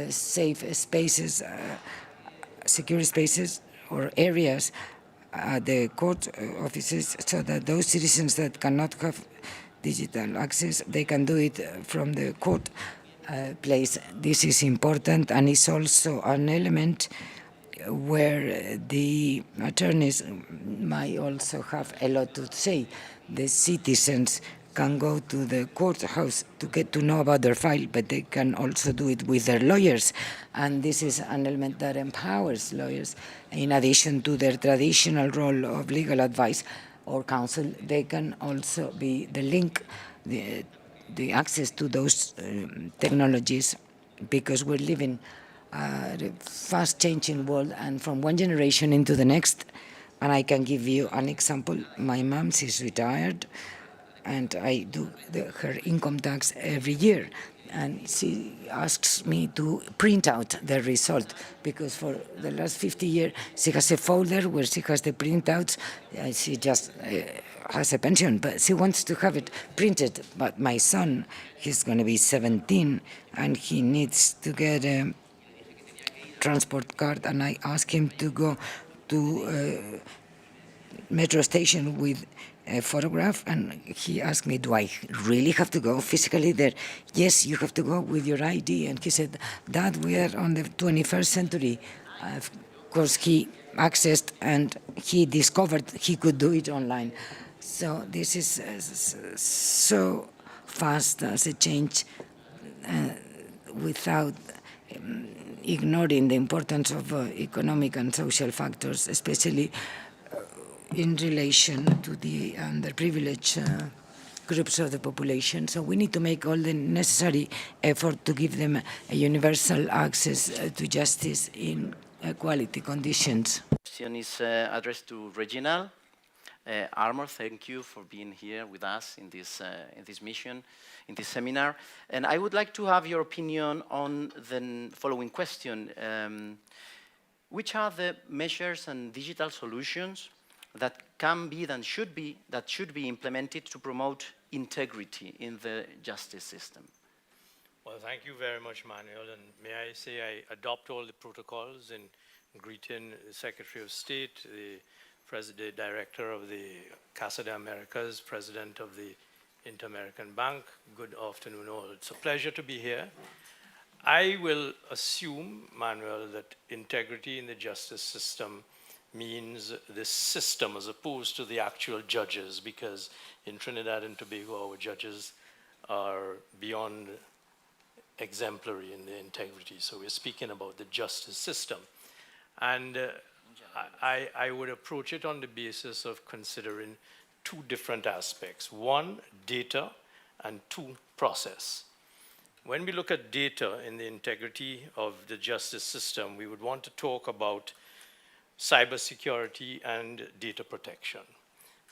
safe spaces, secure spaces or areas at the court offices, so that those citizens that cannot have digital access, they can do it from the court place. This is important, and it's also an element where the attorneys might also have a lot to say. The citizens can go to the courthouse to get to know about their file, but they can also do it with their lawyers. And this is an element that empowers lawyers. In addition to their traditional role of legal advice or counsel, they can also be the link, the access to those technologies, because we're living a fast-changing world, and from one generation into the next. And I can give you an example. My mom, she's retired, and I do her income tax every year. And she asks me to print out the result, because for the last 50 years, she has a folder where she has the printouts. She just has a pension, but she wants to have it printed. But my son, he's going to be 17, and he needs to get a transport card, and I asked him to go to metro station with a photograph, and he asked me, do I really have to go physically there? Yes, you have to go with your ID. And he said, Dad, we are on the 21st century. Of course, he accessed and he discovered he could do it online. So this is so fast as a change, without ignoring the importance of economic and social factors, especially in relation to the underprivileged groups of the population. So we need to make all the necessary effort to give them a universal access to justice in equality conditions. Question is addressed to Reginald. Armour, thank you for being here with us in this mission, in this seminar. And I would like to have your opinion on the following question. Which are the measures and digital solutions that can be, that should be implemented to promote integrity in the justice system? Well, thank you very much, Manuel. And may I say I adopt all the protocols in greeting the Secretary of State, the Director of the Casa de Americas, President of the Inter-American Bank. Good afternoon all. It's a pleasure to be here. I will assume, Manuel, that integrity in the justice system means the system as opposed to the actual judges, because in Trinidad and Tobago, our judges are beyond exemplary in their integrity. So we're speaking about the justice system. And I would approach it on the basis of considering two different aspects. One, data, and two, process. When we look at data in the integrity of the justice system, we would want to talk about cybersecurity and data protection.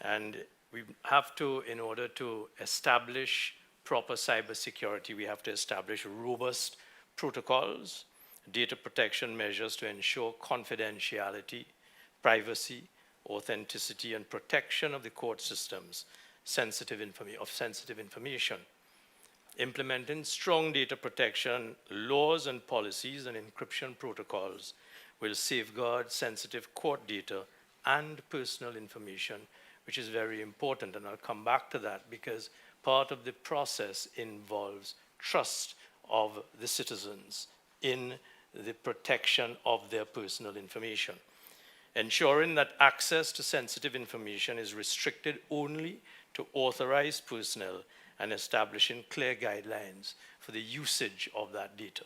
And we have to, in order to establish proper cybersecurity, we have to establish robust protocols, data protection measures to ensure confidentiality, privacy, authenticity, and protection of the court systems, sensitive information. Implementing strong data protection laws and policies and encryption protocols will safeguard sensitive court data and personal information, which is very important. And I'll come back to that because part of the process involves trust of the citizens in the protection of their personal information. Ensuring that access to sensitive information is restricted only to authorized personnel and establishing clear guidelines for the usage of that data.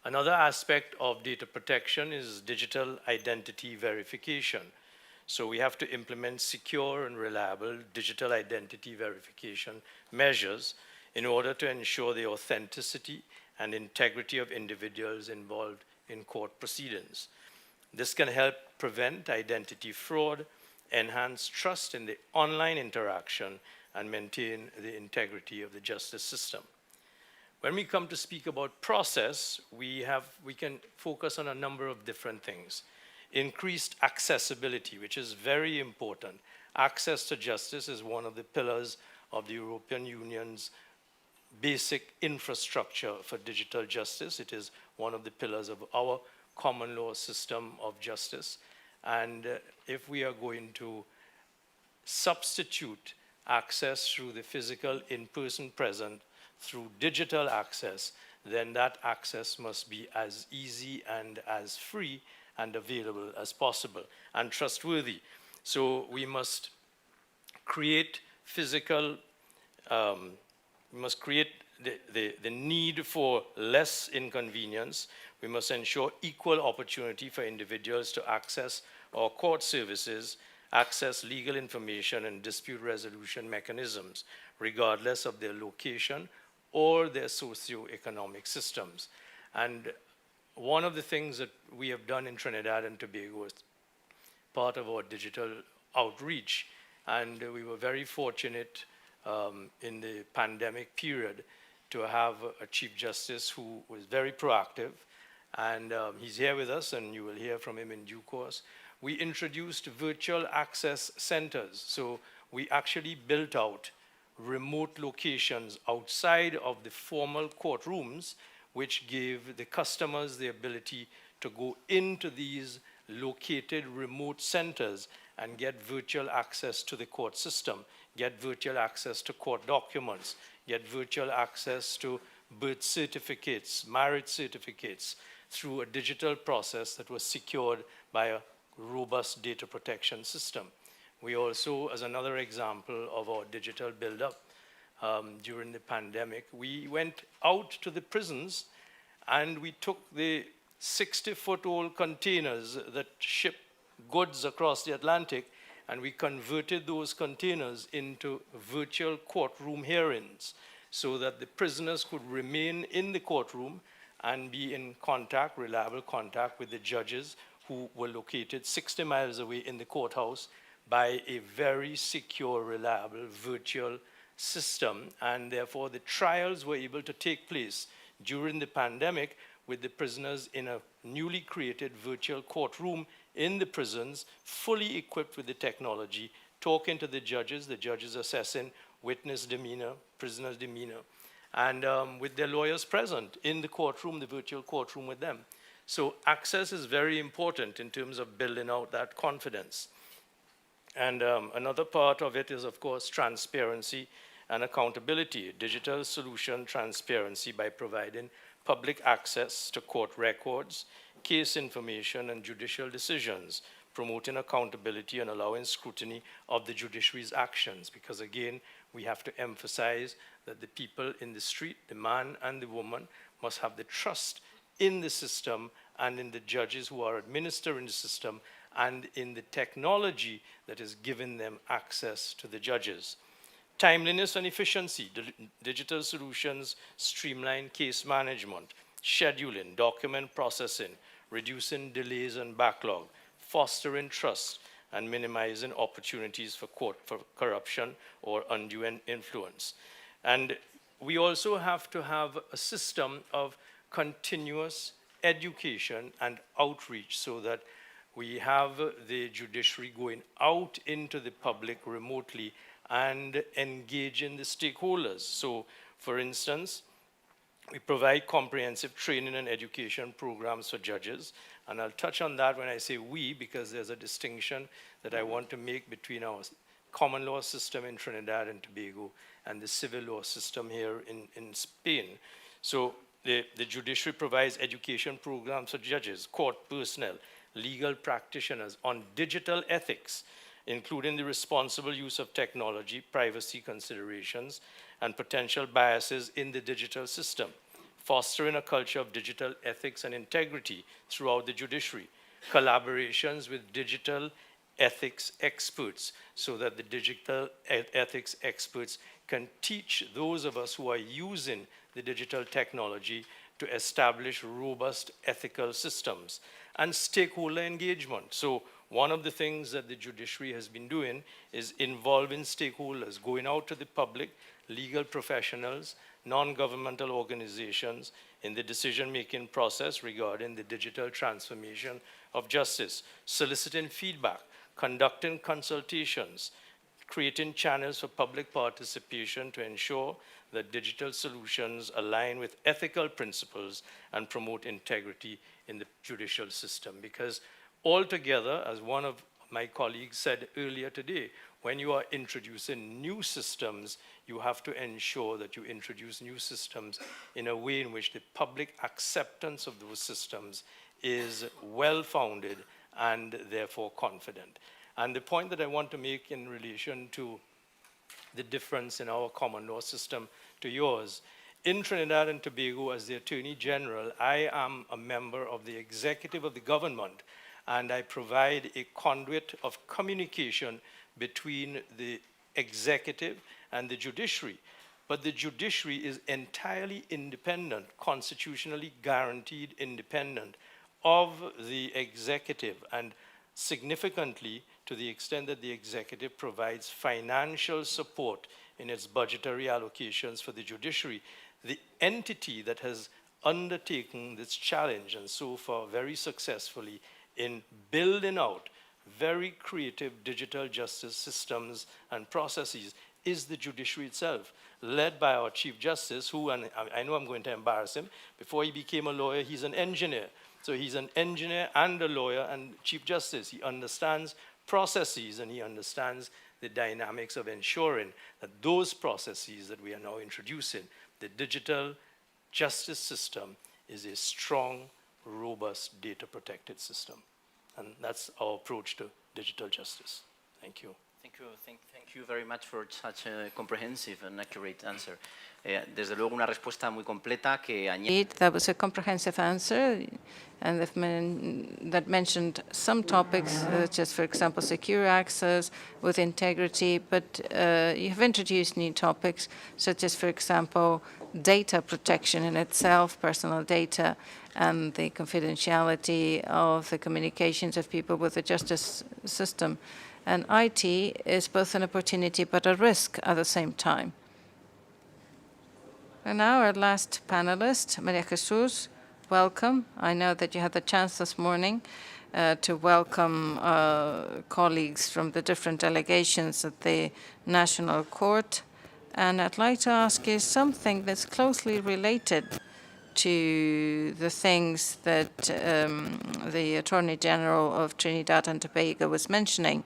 Another aspect of data protection is digital identity verification. So we have to implement secure and reliable digital identity verification measures in order to ensure the authenticity and integrity of individuals involved in court proceedings. This can help prevent identity fraud, enhance trust in the online interaction, and maintain the integrity of the justice system. When we come to speak about process, we can focus on a number of different things. Increased accessibility, which is very important. Access to justice is one of the pillars of the European Union's basic infrastructure for digital justice. It is one of the pillars of our common law system of justice. And if we are going to substitute access through the physical in-person presence through digital access, then that access must be as easy and as free and available as possible and trustworthy. So we must create physical, we must create the need for less inconvenience. We must ensure equal opportunity for individuals to access our court services, access legal information and dispute resolution mechanisms, regardless of their location or their socio-economic systems. And one of the things that we have done in Trinidad and Tobago is part of our digital outreach. And we were very fortunate in the pandemic period to have a Chief Justice who was very proactive. And he's here with us, and you will hear from him in due course. We introduced virtual access centers. So we actually built out remote locations outside of the formal courtrooms, which gave the customers the ability to go into these located remote centers and get virtual access to the court system, get virtual access to court documents, get virtual access to birth certificates, marriage certificates, through a digital process that was secured by a robust data protection system. We also, as another example of our digital build-up during the pandemic, we went out to the prisons and we took the 60-foot-old containers that ship goods across the Atlantic, and we converted those containers into virtual courtroom hearings so that the prisoners could remain in the courtroom and be in contact, reliable contact with the judges who were located 60 miles away in the courthouse by a very secure, reliable virtual system. And therefore, the trials were able to take place during the pandemic with the prisoners in a newly created virtual courtroom in the prisons, fully equipped with the technology, talking to the judges assessing witness demeanor, prisoner's demeanor, and with their lawyers present in the courtroom, the virtual courtroom with them. So access is very important in terms of building out that confidence. And another part of it is, of course, transparency and accountability, digital solution transparency by providing public access to court records, case information, and judicial decisions, promoting accountability and allowing scrutiny of the judiciary's actions. Because again, we have to emphasize that the people in the street, the man and the woman, must have the trust in the system and in the judges who are administering the system and in the technology that is giving them access to the judges. Timeliness and efficiency, digital solutions streamline case management, scheduling, document processing, reducing delays and backlog, fostering trust, and minimizing opportunities for corruption or undue influence. And we also have to have a system of continuous education and outreach so that we have the judiciary going out into the public remotely and engaging the stakeholders. So, for instance, we provide comprehensive training and education programs for judges, and I'll touch on that when I say we, because there's a distinction that I want to make between our common law system in Trinidad and Tobago and the civil law system here in Spain. So the judiciary provides education programs for judges, court personnel, legal practitioners on digital ethics, including the responsible use of technology, privacy considerations, and potential biases in the digital system, fostering a culture of digital ethics and integrity throughout the judiciary, collaborations with digital ethics experts so that the digital ethics experts can teach those of us who are using the digital technology to establish robust ethical systems, and stakeholder engagement. So one of the things that the judiciary has been doing is involving stakeholders, going out to the public, legal professionals, non-governmental organizations in the decision-making process regarding the digital transformation of justice, soliciting feedback, conducting consultations, creating channels for public participation to ensure that digital solutions align with ethical principles and promote integrity in the judicial system. Because altogether, as one of my colleagues said earlier today, when you are introducing new systems, you have to ensure that you introduce new systems in a way in which the public acceptance of those systems is well-founded and therefore confident. And the point that I want to make in relation to the difference in our common law system to yours, in Trinidad and Tobago, as the Attorney General, I am a member of the executive of the government, and I provide a conduit of communication between the executive and the judiciary. But the judiciary is entirely independent, constitutionally guaranteed independent of the executive, and significantly to the extent that the executive provides financial support in its budgetary allocations for the judiciary. The entity that has undertaken this challenge, and so far very successfully, in building out very creative digital justice systems and processes is the judiciary itself, led by our Chief Justice, who, and I know I'm going to embarrass him, before he became a lawyer, he's an engineer. So he's an engineer and a lawyer and Chief Justice. He understands processes and he understands the dynamics of ensuring that those processes that we are now introducing, the digital justice system, is a strong, robust, data-protected system. And that's our approach to digital justice. Thank you. Thank you very much for such a comprehensive and accurate answer. Desde luego una respuesta muy completa que añade. That was a comprehensive answer, and that mentioned some topics, such as, for example, secure access with integrity, but you have introduced new topics, such as, for example, data protection in itself, personal data, and the confidentiality of the communications of people with the justice system. And IT is both an opportunity but a risk at the same time. And now our last panelist, Maria Jesus, welcome. I know that you had the chance this morning to welcome colleagues from the different delegations at the National Court. And I'd like to ask you something that's closely related to the things that the Attorney General of Trinidad and Tobago was mentioning.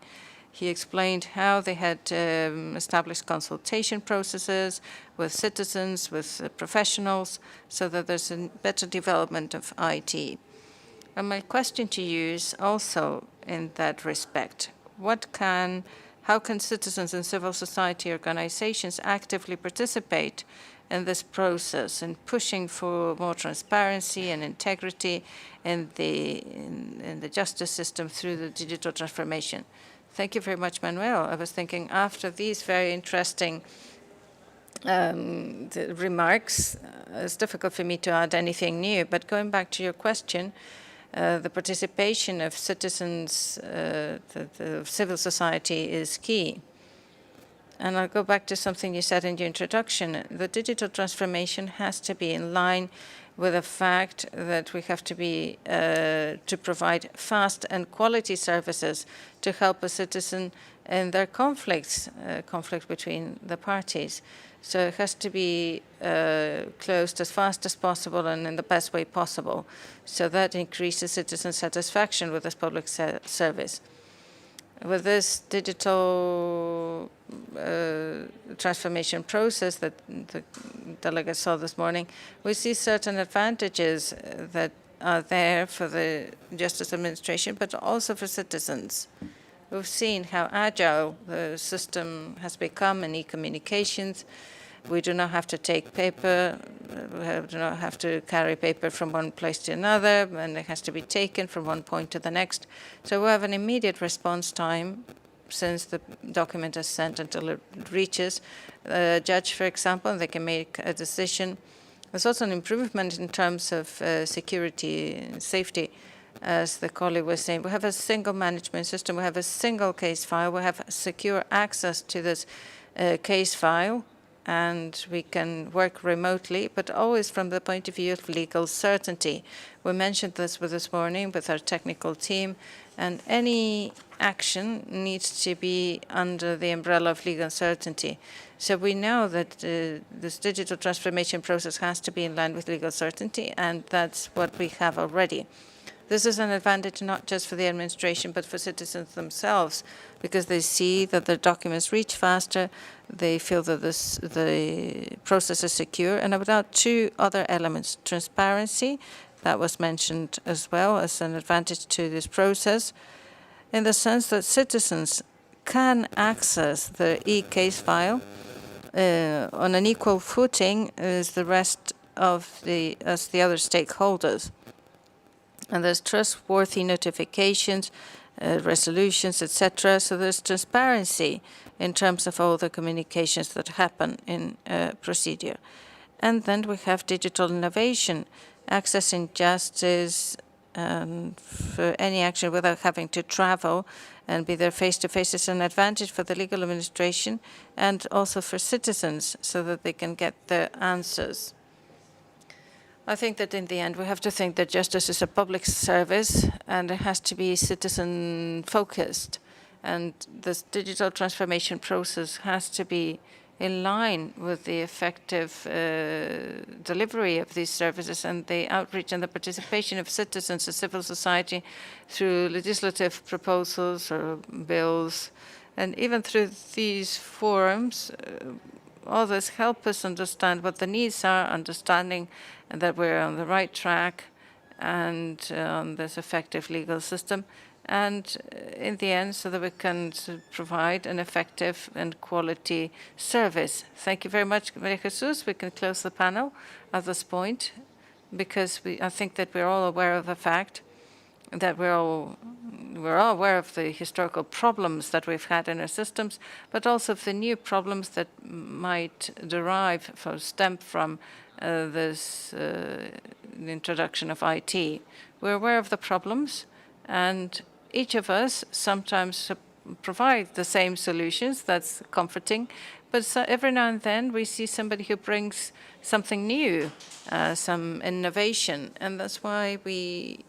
He explained how they had established consultation processes with citizens, with professionals, so that there's a better development of IT. And my question to you is also in that respect. How can citizens and civil society organizations actively participate in this process and pushing for more transparency and integrity in the justice system through the digital transformation? Thank you very much, Manuel. I was thinking after these very interesting remarks, it's difficult for me to add anything new. But going back to your question, the participation of citizens, the civil society is key. And I'll go back to something you said in your introduction. The digital transformation has to be in line with the fact that we have to be to provide fast and quality services to help a citizen in their conflict between the parties. So it has to be closed as fast as possible and in the best way possible. So that increases citizen satisfaction with this public service. With this digital transformation process that the delegate saw this morning, we see certain advantages that are there for the justice administration, but also for citizens. We've seen how agile the system has become in e-communications. We do not have to take paper, we do not have to carry paper from one place to another, and it has to be taken from one point to the next. So we have an immediate response time since the document is sent until it reaches a judge, for example, and they can make a decision. There's also an improvement in terms of security and safety. As the colleague was saying, we have a single management system, we have a single case file, we have secure access to this case file, and we can work remotely, but always from the point of view of legal certainty. We mentioned this morning with our technical team, and any action needs to be under the umbrella of legal certainty. So we know that this digital transformation process has to be in line with legal certainty, and that's what we have already. This is an advantage not just for the administration, but for citizens themselves, because they see that their documents reach faster, they feel that the process is secure, and without two other elements, transparency, that was mentioned as well as an advantage to this process, in the sense that citizens can access the e-case file on an equal footing as the rest of the other stakeholders. And there's trustworthy notifications, resolutions, etc. So there's transparency in terms of all the communications that happen in procedure. And then we have digital innovation, accessing justice for any action without having to travel and be there face-to-face is an advantage for the legal administration and also for citizens so that they can get their answers. I think that in the end, we have to think that justice is a public service and it has to be citizen-focused. And this digital transformation process has to be in line with the effective delivery of these services and the outreach and the participation of citizens and civil society through legislative proposals or bills. And even through these forums, all this help us understand what the needs are, understanding that we're on the right track and on this effective legal system, and in the end, so that we can provide an effective and quality service. Thank you very much, Maria Jesus. We can close the panel at this point, because I think that we're all aware of the fact that we're all aware of the historical problems that we've had in our systems, but also of the new problems that might stem from the introduction of IT. We're aware of the problems, and each of us sometimes provide the same solutions. That's comforting. But every now and then we see somebody who brings something new, some innovation, and that's why we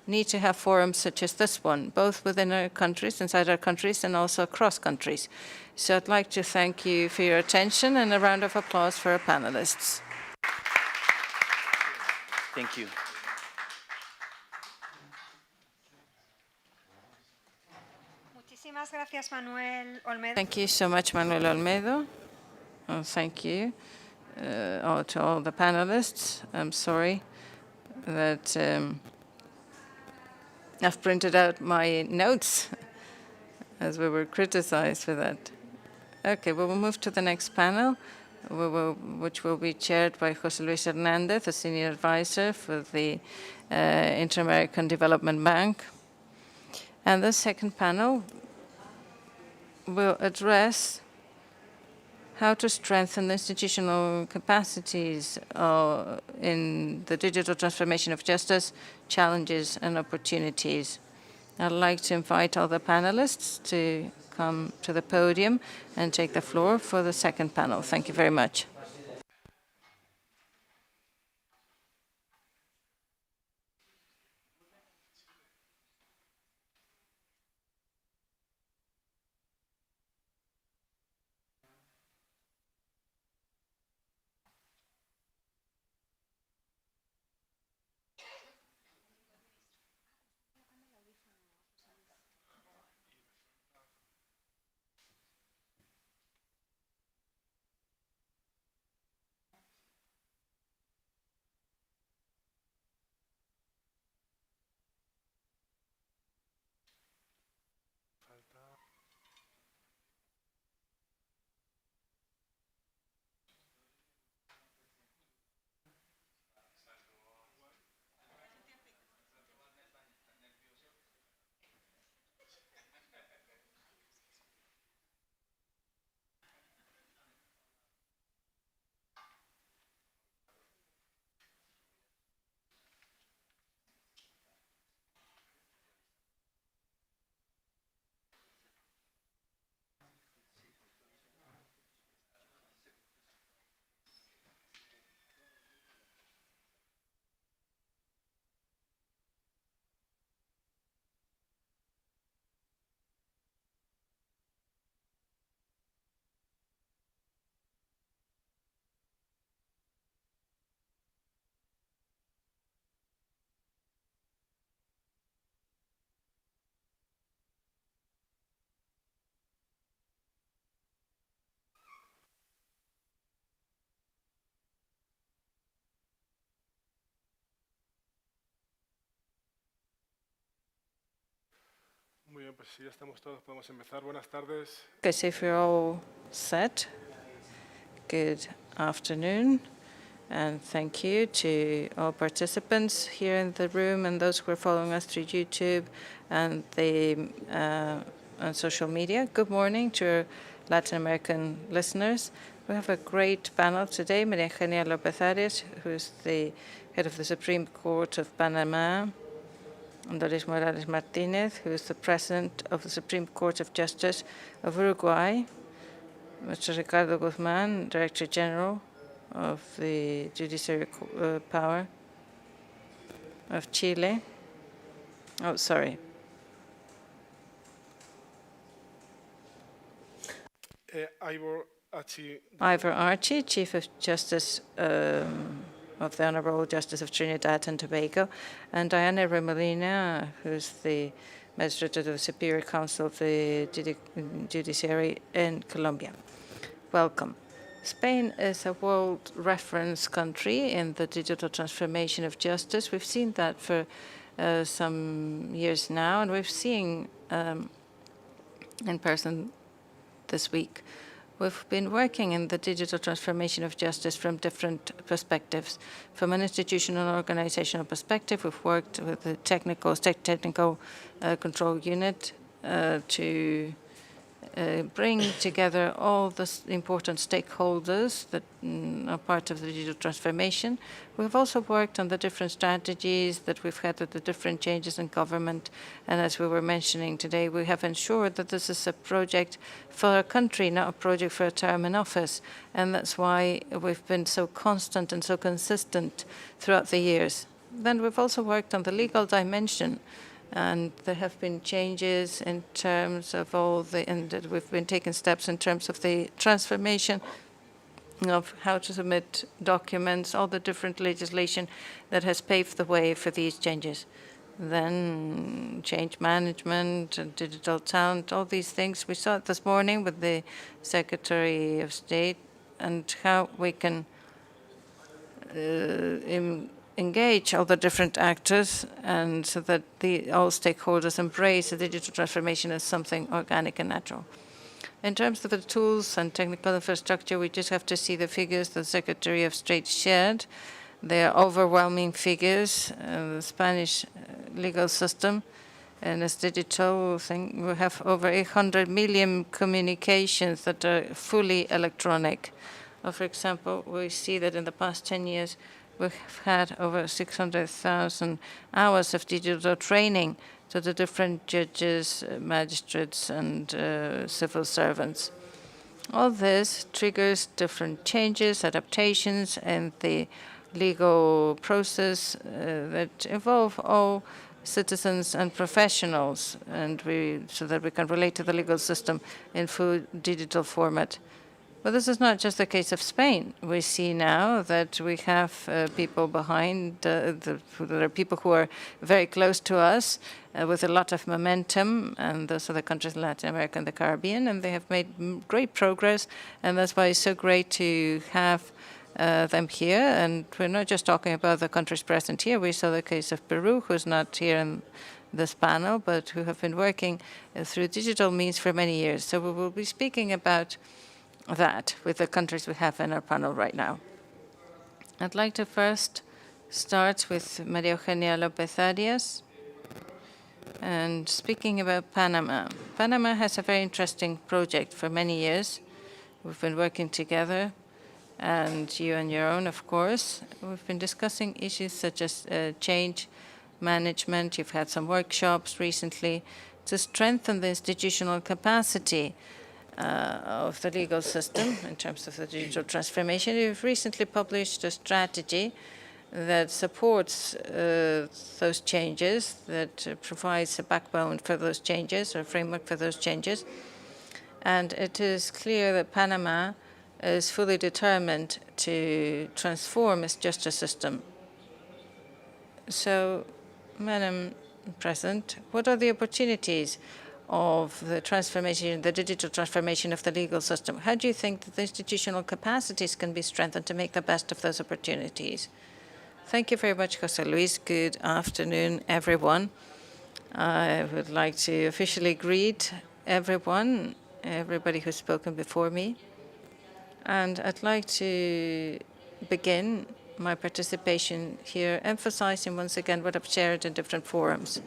need to have forums such as this one, both within our countries, inside our countries, and also across countries. So I'd like to thank you for your attention and a round of applause for our panelists. Thank you. Muchas gracias, Manuel Olmedo. Thank you so much, Manuel Olmedo. Thank you to all the panelists. I'm sorry that I've printed out my notes as we were criticized for that. Okay, well, we'll move to the next panel, which will be chaired by José Luis Hernández, a senior advisor for the Inter-American Development Bank. And the second panel will address how to strengthen the institutional capacities in the digital transformation of justice, challenges and opportunities. I'd like to invite all the panelists to come to the podium and take the floor for the second panel. Thank you very much. Muy bien, pues si ya estamos todos, podemos empezar. Buenas tardes. Okay, so if you're all set, good afternoon, and thank you to all participants here in the room and those who are following us through YouTube and on social media. Good morning to our Latin American listeners. We have a great panel today. María Eugenia López Arias, who is the head of the Supreme Court of Panama, and Doris Morales Martinez, who is the president of the Supreme Court of Justice of Uruguay, Mr. Ricardo Guzmán, Director General of the Judiciary Power of Chile. Oh, sorry. Ivor Archie, Chief of Justice of the Honorable Justice of Trinidad and Tobago, and Diana Remolina, who's the Magistrate of the Superior Council of the Judiciary in Colombia. Welcome. Spain is a world reference country in the digital transformation of justice. We've seen that for some years now, and we've seen in person this week. We've been working in the digital transformation of justice from different perspectives. From an institutional and organizational perspective, we've worked with the state technical control unit to bring together all the important stakeholders that are part of the digital transformation. We've also worked on the different strategies that we've had with the different changes in government. And as we were mentioning today, we have ensured that this is a project for a country, not a project for a term in office. And that's why we've been so constant and so consistent throughout the years. Then we've also worked on the legal dimension. And there have been changes in terms of and we've been taking steps in terms of the transformation of how to submit documents, all the different legislation that has paved the way for these changes. then change management, and digital talent, all these things. We saw it this morning with the Secretary of State and how we can engage all the different actors and so that all stakeholders embrace the digital transformation as something organic and natural. In terms of the tools and technical infrastructure, we just have to see the figures the Secretary of State shared. They are overwhelming figures. The Spanish legal system and this digital thing, we have over 800 million communications that are fully electronic. For example, we see that in the past 10 years, we've had over 600,000 hours of digital training to the different judges, magistrates, and civil servants. All this triggers different changes, adaptations, and the legal process that involve all citizens and professionals, and so that we can relate to the legal system in full digital format. But this is not just the case of Spain. We see now that we have people behind, there are people who are very close to us with a lot of momentum, and those are the countries in Latin America and the Caribbean, and they have made great progress, and that's why it's so great to have them here. And we're not just talking about the countries present here. We saw the case of Peru, who's not here in this panel, but who have been working through digital means for many years. So we will be speaking about that with the countries we have in our panel right now. I'd like to first start with Maria Eugenia López Arias. And speaking about Panama, Panama has a very interesting project for many years. We've been working together, and you on your own, of course. We've been discussing issues such as change management. You've had some workshops recently to strengthen the institutional capacity of the legal system in terms of the digital transformation. You've recently published a strategy that supports those changes, that provides a backbone for those changes, or a framework for those changes. And it is clear that Panama is fully determined to transform its justice system. So, Madam President, what are the opportunities of the transformation, the digital transformation of the legal system? How do you think that the institutional capacities can be strengthened to make the best of those opportunities? Thank you very much, José Luis. Good afternoon, everyone. I would like to officially greet everybody who's spoken before me. And I'd like to begin my participation here emphasizing once again what I've shared in different forums.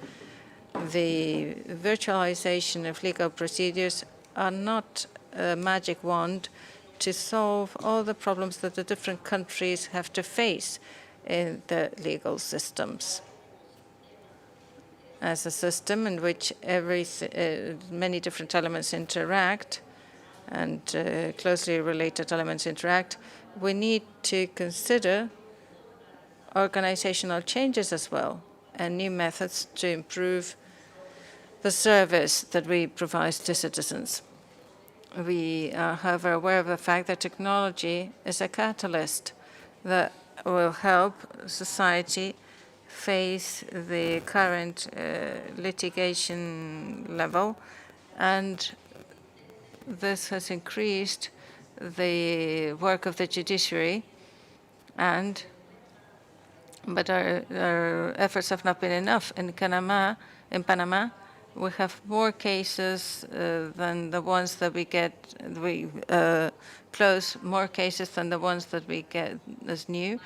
The virtualization of legal procedures are not a magic wand to solve all the problems that the different countries have to face in the legal systems. As a system in which many different elements interact and closely related elements interact, we need to consider organizational changes as well and new methods to improve the service that we provide to citizens. We are, however, aware of the fact that technology is a catalyst that will help society face the current litigation level, and this has increased the work of the judiciary, but our efforts have not been enough. In Panama, we have more cases than the ones that we get. We close more cases than the ones that we get as new,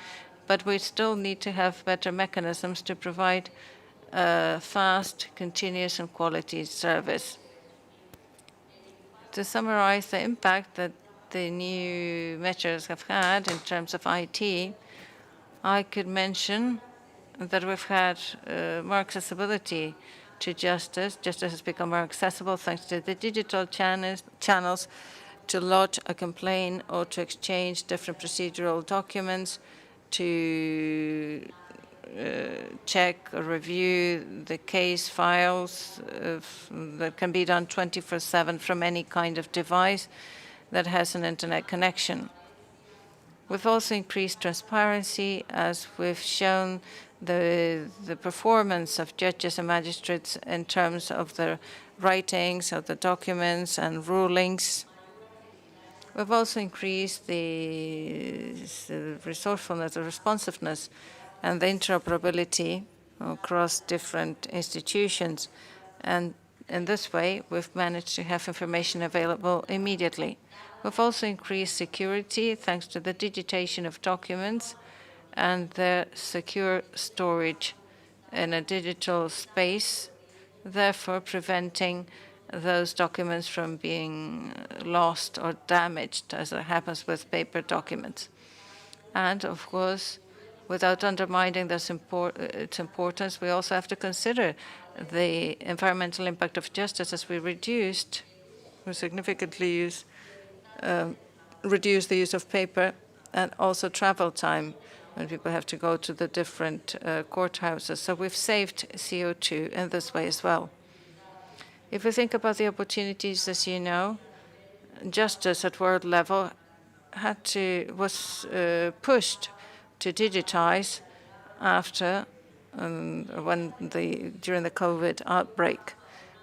but we still need to have better mechanisms to provide fast, continuous, and quality service. To summarize the impact that the new measures have had in terms of IT, I could mention that we've had more accessibility to justice. Justice has become more accessible thanks to the digital channels to lodge a complaint or to exchange different procedural documents, to check or review the case files that can be done 24/7 from any kind of device that has an internet connection. We've also increased transparency as we've shown the performance of judges and magistrates in terms of the writings of the documents and rulings. We've also increased the resourcefulness, the responsiveness, and the interoperability across different institutions. And in this way, we've managed to have information available immediately. We've also increased security thanks to the digitization of documents and their secure storage in a digital space, therefore preventing those documents from being lost or damaged, as it happens with paper documents. And of course, without undermining its importance, we also have to consider the environmental impact of justice as we significantly reduce the use of paper and also travel time when people have to go to the different courthouses. So we've saved CO2 in this way as well. If we think about the opportunities, as you know, justice at world level was pushed to digitize after during the COVID outbreak.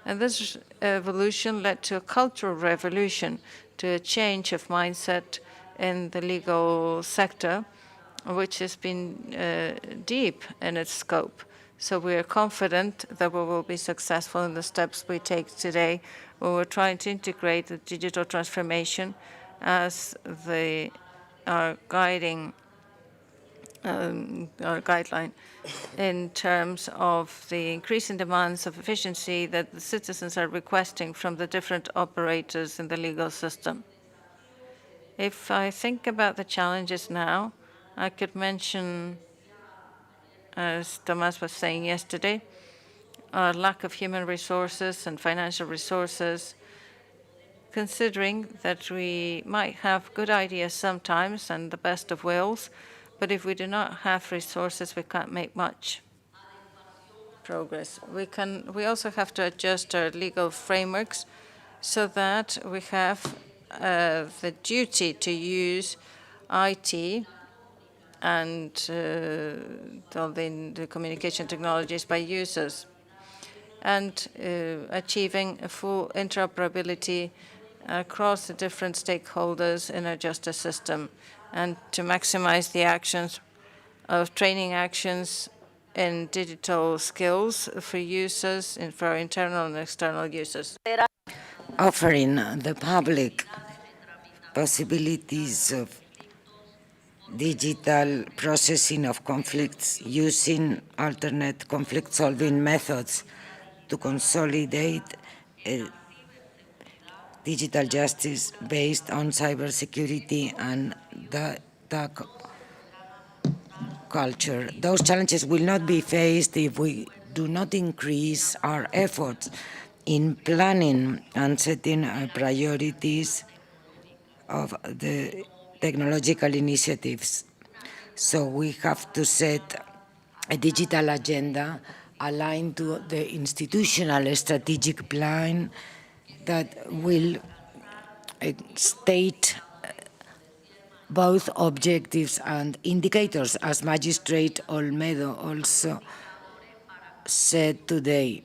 And this evolution led to a cultural revolution, to a change of mindset in the legal sector, which has been deep in its scope. So we are confident that we will be successful in the steps we take today, where we're trying to integrate the digital transformation as our guiding our guideline in terms of the increasing demands of efficiency that the citizens are requesting from the different operators in the legal system. If I think about the challenges now, I could mention, as Thomas was saying yesterday, our lack of human resources and financial resources, considering that we might have good ideas sometimes and the best of wills, but if we do not have resources, we can't make much progress. We also have to adjust our legal frameworks so that we have the duty to use IT and all the communication technologies by users, and achieving a full interoperability across the different stakeholders in our justice system, and to maximize the actions of training actions in digital skills for users and for our internal and external users. Offering the public possibilities of digital processing of conflicts using alternate conflict-solving methods to consolidate digital justice based on cybersecurity and data culture. Those challenges will not be faced if we do not increase our efforts in planning and setting priorities of the technological initiatives. So we have to set a digital agenda aligned to the institutional strategic plan that will state both objectives and indicators, as Magistrate Olmedo also said today.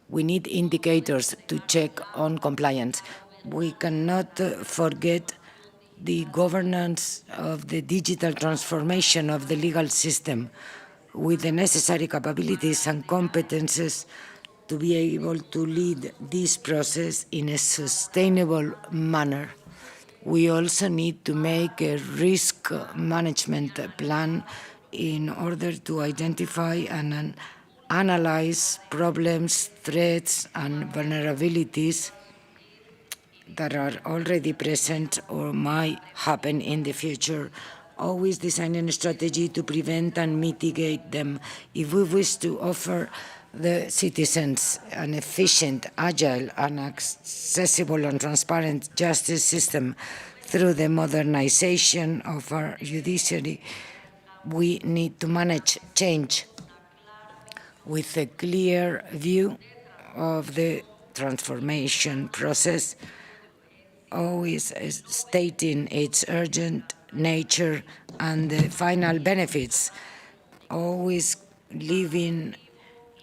We need indicators to check on compliance. We cannot forget the governance of the digital transformation of the legal system with the necessary capabilities and competences to be able to lead this process in a sustainable manner. We also need to make a risk management plan in order to identify and analyze problems, threats, and vulnerabilities that are already present or might happen in the future, always designing a strategy to prevent and mitigate them. If we wish to offer the citizens an efficient, agile, and accessible and transparent justice system through the modernization of our judiciary, we need to manage change with a clear view of the transformation process, always stating its urgent nature, and the final benefits, always leaving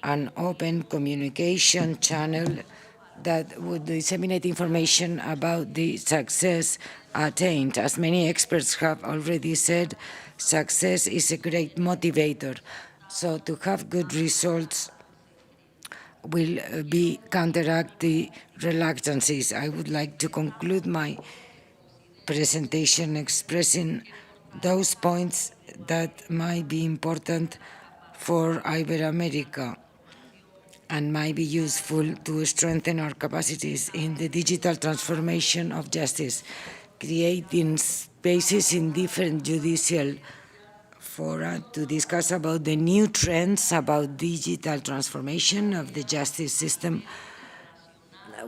an open communication channel that would disseminate information about the success attained. As many experts have already said, success is a great motivator. So to have good results will counteract the reluctances. I would like to conclude my presentation expressing those points that might be important for Iberoamerica and might be useful to strengthen our capacities in the digital transformation of justice, creating spaces in different judicial fora to discuss about the new trends about digital transformation of the justice system,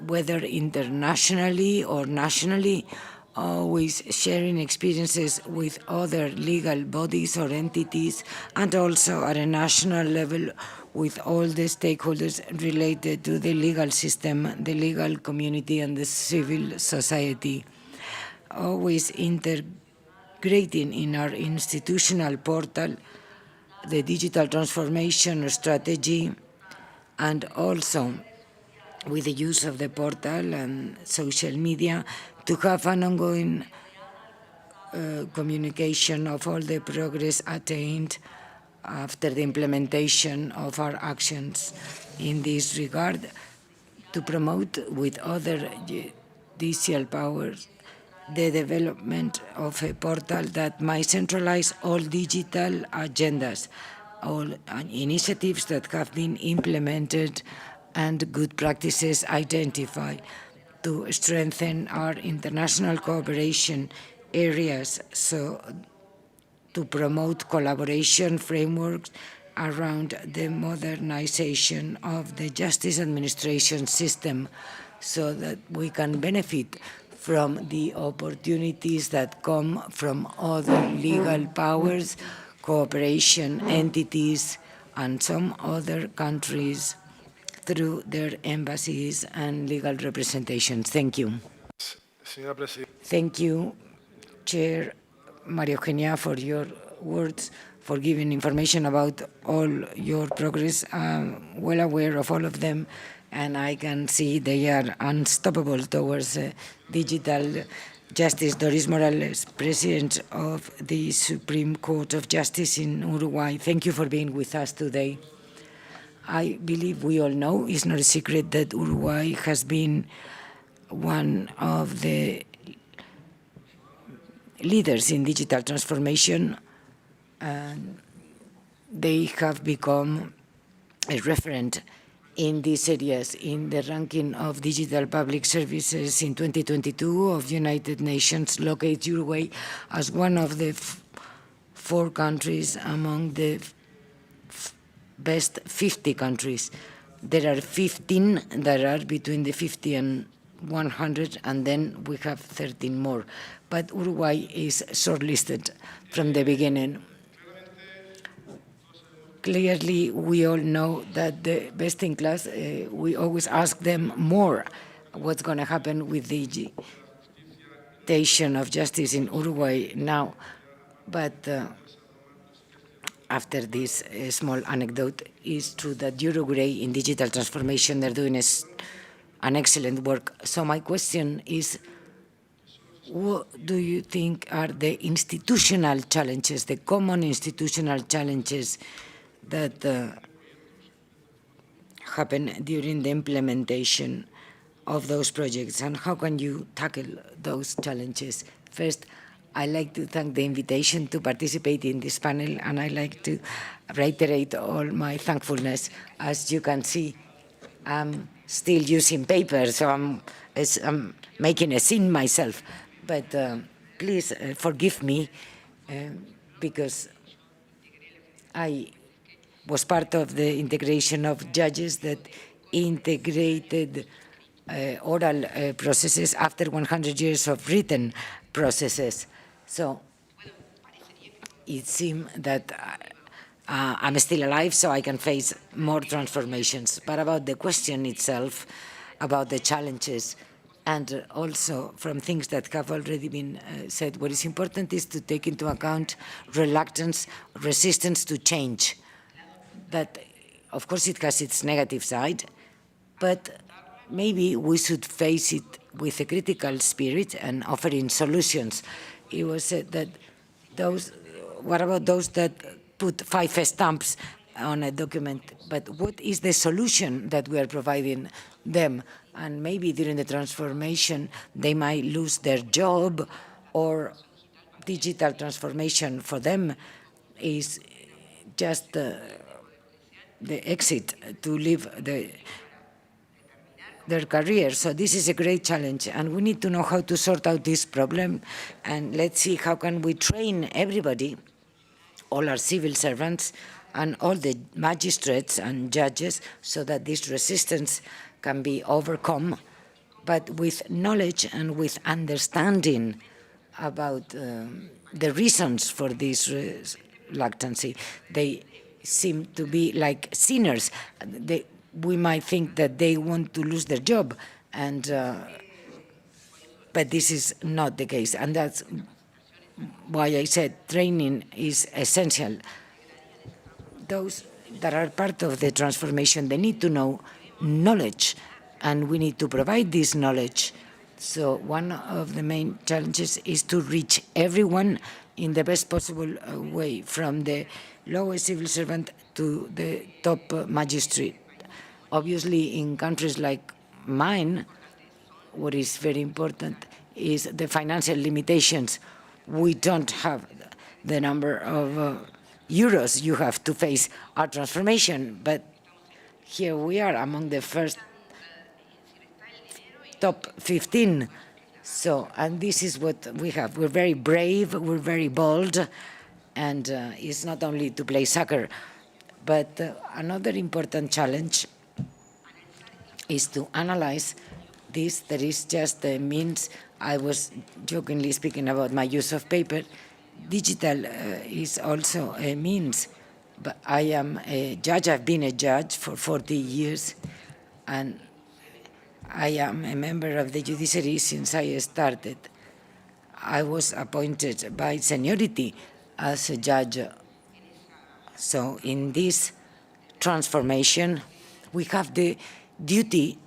whether internationally or nationally, always sharing experiences with other legal bodies or entities, and also at a national level with all the stakeholders related to the legal system, the legal community, and the civil society. Always integrating in our institutional portal the digital transformation strategy, and also with the use of the portal and social media to have an ongoing communication of all the progress attained after the implementation of our actions in this regard, to promote with other judicial powers the development of a portal that might centralize all digital agendas, all initiatives that have been implemented and good practices identified to strengthen our international cooperation areas, so to promote collaboration frameworks around the modernization of the justice administration system so that we can benefit from the opportunities that come from other legal powers, cooperation entities, and some other countries through their embassies and legal representations. Thank you. Señora Presidenta. Thank you, Chair Maria Eugenia, for your words, for giving information about all your progress. I'm well aware of all of them, and I can see they are unstoppable towards digital justice. Doris Morales, President of the Supreme Court of Justice in Uruguay, thank you for being with us today. I believe we all know, it's not a secret, that Uruguay has been one of the leaders in digital transformation, and they have become a referent in these areas. In the ranking of digital public services in 2022 of United Nations locates Uruguay as one of the 4 countries among the best 50 countries. There are 15 that are between the 50 and 100, and then we have 13 more. But Uruguay is shortlisted from the beginning. Clearly, we all know that the best in class, we always ask them more what's going to happen with the digitization of justice in Uruguay now. But after this small anecdote, it's true that Uruguay in digital transformation, they're doing an excellent work. So my question is, what do you think are the institutional challenges, the common institutional challenges that happen during the implementation of those projects, and how can you tackle those challenges? First, I'd like to thank the invitation to participate in this panel, and I'd like to reiterate all my thankfulness. As you can see, I'm still using paper, so I'm making a scene myself. But please forgive me, because I was part of the integration of judges that integrated oral processes after 100 years of written processes. So it seems that I'm still alive, so I can face more transformations. But about the question itself, about the challenges, And also from things that have already been said, what is important is to take into account reluctance, resistance to change. That, of course, it has its negative side, but maybe we should face it with a critical spirit and offering solutions. It was said that what about those that put 5 stamps on a document? But what is the solution that we are providing them? And maybe during the transformation, they might lose their job, or digital transformation for them is just the exit to live their career. So this is a great challenge, and we need to know how to sort out this problem. And let's see how can we train everybody, all our civil servants and all the magistrates and judges, so that this resistance can be overcome, but with knowledge and with understanding about the reasons for this reluctancy. They seem to be like sinners. We might think that they want to lose their job, and but this is not the case, and that's why I said training is essential. Those that are part of the transformation, they need to know knowledge, and we need to provide this knowledge. So one of the main challenges is to reach everyone in the best possible way, from the lowest civil servant to the top magistrate. Obviously, in countries like mine, what is very important is the financial limitations. We don't have the number of euros you have to face our transformation, but here we are among the first top 15. So, and this is what we have. We're very brave, we're very bold, and it's not only to play soccer, but another important challenge is to analyze this. There is just a means. I was jokingly speaking about my use of paper. Digital is also a means, but I am a judge. I've been a judge for 40 years, and I am a member of the judiciary since I started. I was appointed by seniority as a judge. So in this transformation, we have the duty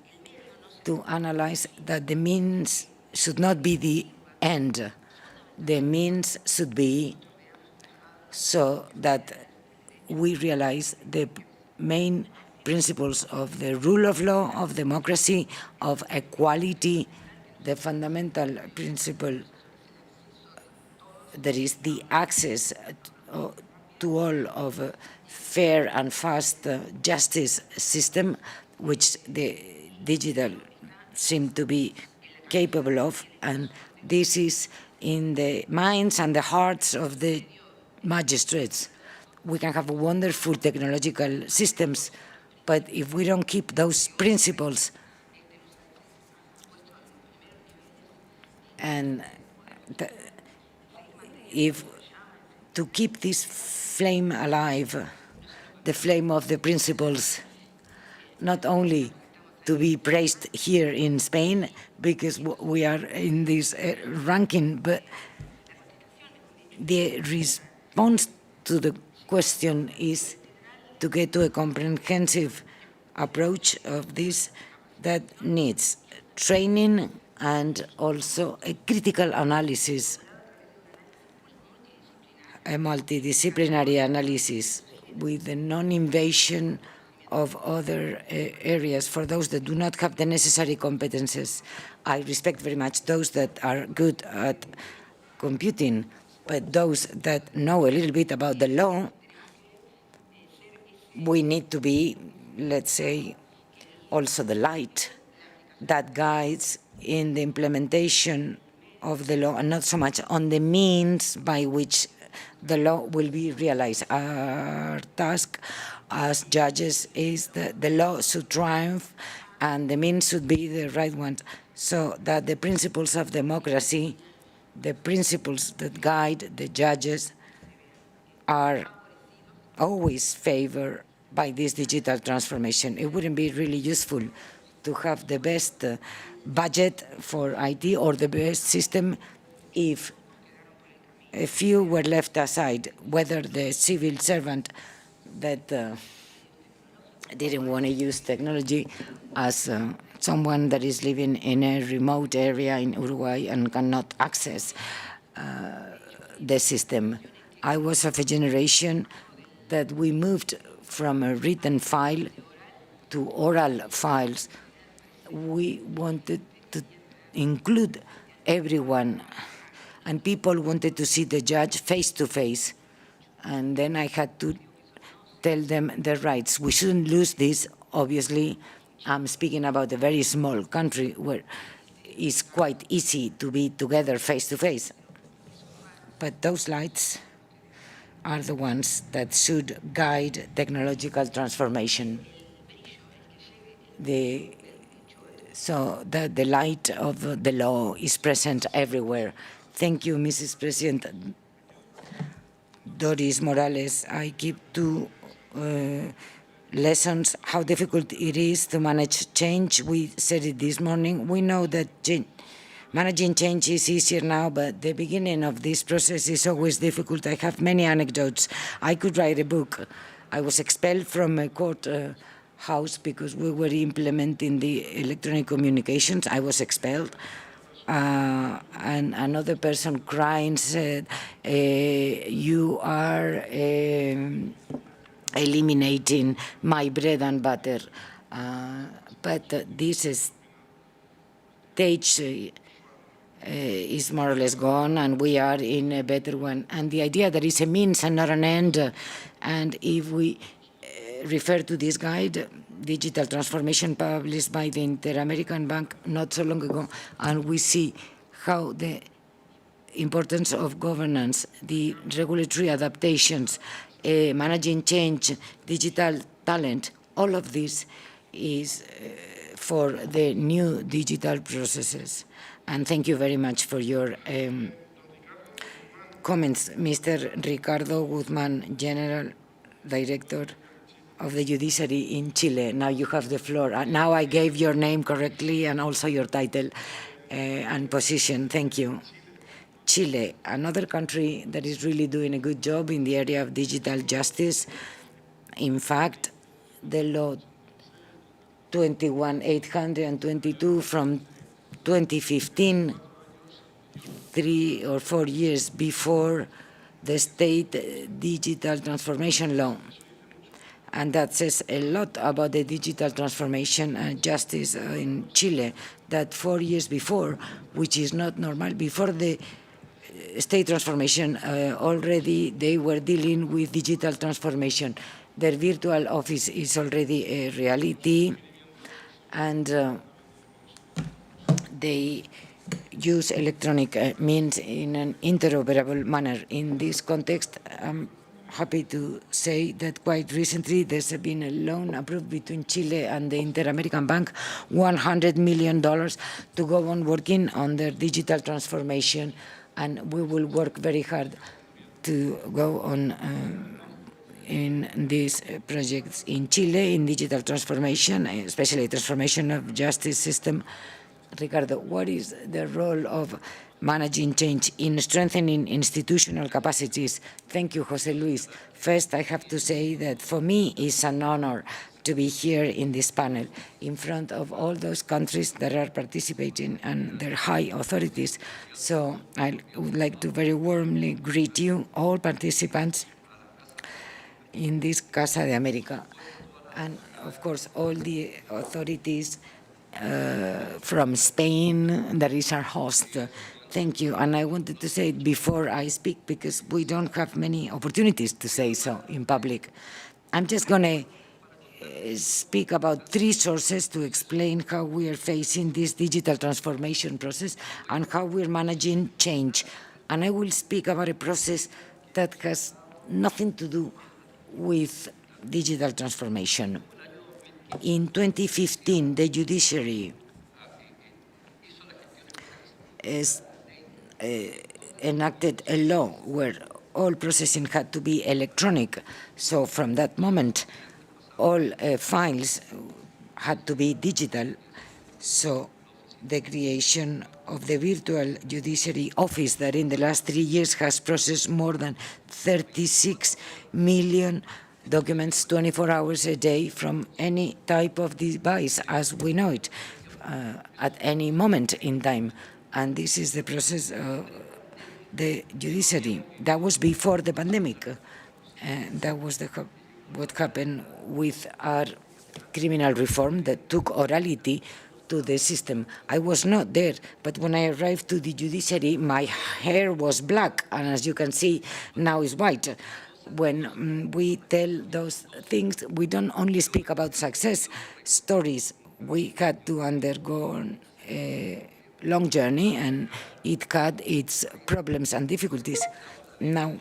to analyze that the means should not be the end. The means should be so that we realize the main principles of the rule of law, of democracy, of equality, the fundamental principle that is the access to all of a fair and fast justice system, which the digital seem to be capable of, and this is in the minds and the hearts of the magistrates. We can have wonderful technological systems, but if we don't keep those principles, and if to keep this flame alive, the flame of the principles, not only to be praised here in Spain because we are in this ranking, but the response to the question is to get to a comprehensive approach of this that needs training and also a critical analysis, a multidisciplinary analysis with the non-invasion of other areas for those that do not have the necessary competences. I respect very much those that are good at computing, but those that know a little bit about the law, we need to be, let's say, also the light that guides in the implementation of the law, and not so much on the means by which the law will be realized. Our task as judges is that the law should triumph and the means should be the right ones, so that the principles of democracy, the principles that guide the judges, are always favored by this digital transformation. It wouldn't be really useful to have the best budget for IT or the best system if a few were left aside, whether the civil servant that didn't want to use technology as someone that is living in a remote area in Uruguay and cannot access the system. I was of a generation that we moved from a written file to oral files. We wanted to include everyone, and people wanted to see the judge face to face. And then I had to tell them their rights. We shouldn't lose this. Obviously, I'm speaking about a very small country where it's quite easy to be together face to face. But those lights are the ones that should guide technological transformation. So that the light of the law is present everywhere. Thank you, Mrs. President. Doris Morales, I give two lessons, how difficult it is to manage change. We said it this morning. We know that managing change is easier now, but the beginning of this process is always difficult. I have many anecdotes. I could write a book. I was expelled from a court house because we were implementing the electronic communications. I was expelled. And another person crying said, you are eliminating my bread and butter. But this stage is more or less gone, and we are in a better one. And the idea that it's a means and not an end, and if we refer to this guide, Digital Transformation, published by the Inter-American Bank not so long ago, and we see how the importance of governance, the regulatory adaptations, managing change, digital talent, all of this is for the new digital processes. And thank you very much for your comments. Mr. Ricardo Guzman, General Director of the Judiciary in Chile. Now you have the floor. Now I gave your name correctly and also your title and position. Thank you. Chile, another country that is really doing a good job in the area of digital justice. In fact, the law 21,822 from 2015, 3 or 4 years before the state digital transformation law. And that says a lot about the digital transformation and justice in Chile, that 4 years before, which is not normal, before the state transformation, already they were dealing with digital transformation. Their virtual office is already a reality, and they use electronic means in an interoperable manner. In this context, I'm happy to say that quite recently there's been a loan approved between Chile and the Inter-American Bank, $100 million to go on working on their digital transformation, and we will work very hard to go on in these projects in Chile in digital transformation, especially transformation of justice system. Ricardo, what is the role of managing change in strengthening institutional capacities? Thank you, Jose Luis. First, I have to say that for me it's an honor to be here in this panel in front of all those countries that are participating and their high authorities. So I would like to very warmly greet you, all participants in this Casa de America, and of course all the authorities from Spain, that is our host. Thank you. And I wanted to say it before I speak, because we don't have many opportunities to say so in public. I'm just going to speak about 3 sources to explain how we are facing this digital transformation process and how we're managing change. And I will speak about a process that has nothing to do with digital transformation. In 2015, the judiciary enacted a law where all processing had to be electronic. So from that moment, all files had to be digital. So the creation of the virtual judiciary office that in the last 3 years has processed more than 36 million documents 24 hours a day from any type of device as we know it at any moment in time. And this is the process of the judiciary. That was before the pandemic. That was what happened with our criminal reform that took orality to the system. I was not there, but when I arrived to the judiciary, my hair was black, and as you can see, now it's white. When we tell those things, we don't only speak about success stories. We had to undergo a long journey, and it had its problems and difficulties. Now,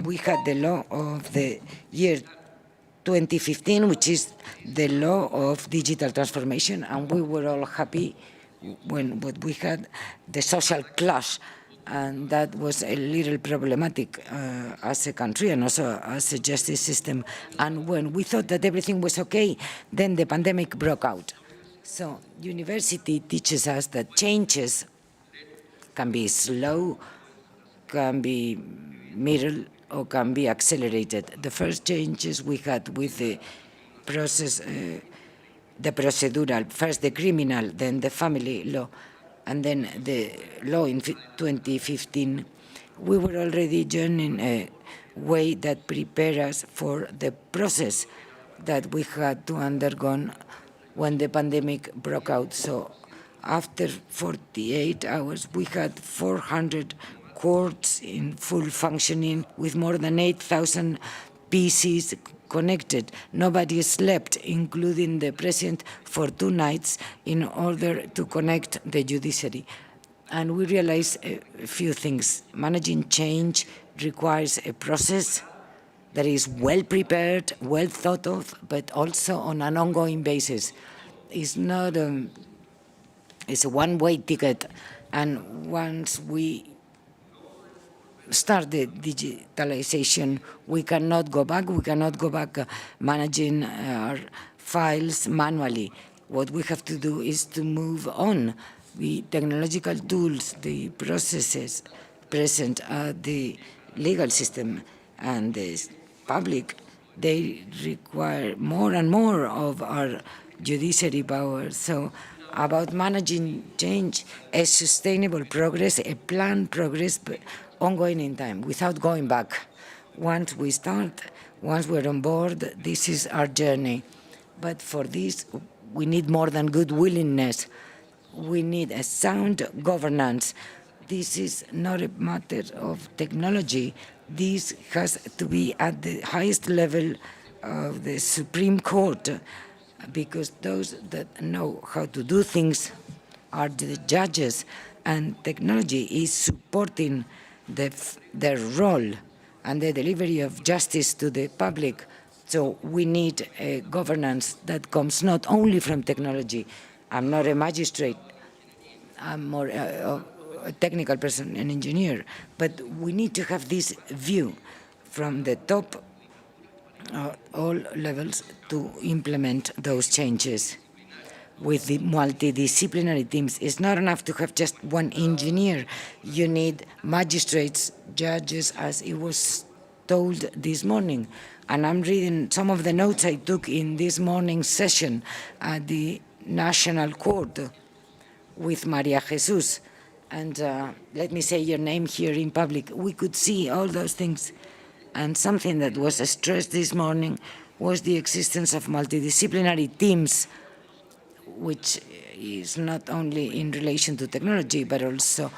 we had the law of the year 2015, which is the law of digital transformation, and we were all happy when we had the social clash, and that was a little problematic as a country and also as a justice system. And when we thought that everything was okay, then the pandemic broke out. So university teaches us that changes can be slow, can be middle, or can be accelerated. The first changes we had with the process, the procedural, first the criminal, then the family law, and then the law in 2015, we were already journeying a way that prepared us for the process that we had to undergo when the pandemic broke out. So after 48 hours, we had 400 courts in full functioning with more than 8,000 PCs connected. Nobody slept, including the president, for 2 nights in order to connect the judiciary. And we realized a few things. Managing change requires a process that is well prepared, well thought of, but also on an ongoing basis. It's not it's a one-way ticket, and once we start the digitalization, we cannot go back. We cannot go back managing our files manually. What we have to do is to move on. The technological tools, the processes present at the legal system and the public, they require more and more of our judiciary power. So about managing change, a sustainable progress, a planned progress, but ongoing in time, without going back. Once we start, once we're on board, this is our journey. But for this, we need more than good willingness. We need a sound governance. This is not a matter of technology. This has to be at the highest level of the Supreme Court, because those that know how to do things are the judges, and technology is supporting their role and the delivery of justice to the public. So we need a governance that comes not only from technology. I'm not a magistrate, I'm more a technical person, an engineer, but we need to have this view from the top, all levels, to implement those changes. With the multidisciplinary teams, it's not enough to have just one engineer. You need magistrates, judges, as it was told this morning. And I'm reading some of the notes I took in this morning's session at the National Court with Maria Jesus. And let me say your name here in public. We could see all those things. And something that was stressed this morning was the existence of multidisciplinary teams, which is not only in relation to technology, but also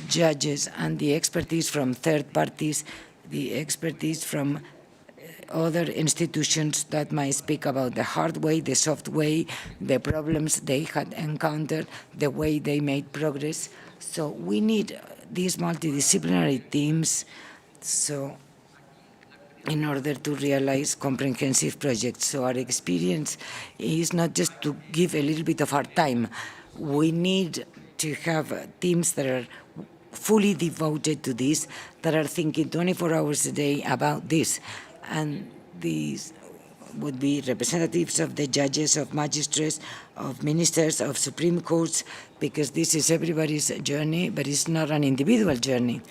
judges and the expertise from third parties, the expertise from other institutions that might speak about the hard way, the soft way, the problems they had encountered, the way they made progress. So we need these multidisciplinary teams in order to realize comprehensive projects. So our experience is not just to give a little bit of our time. We need to have teams that are fully devoted to this, that are thinking 24 hours a day about this. And these would be representatives of the judges, of magistrates, of ministers, of Supreme Courts, because this is everybody's journey, but it's not an individual journey.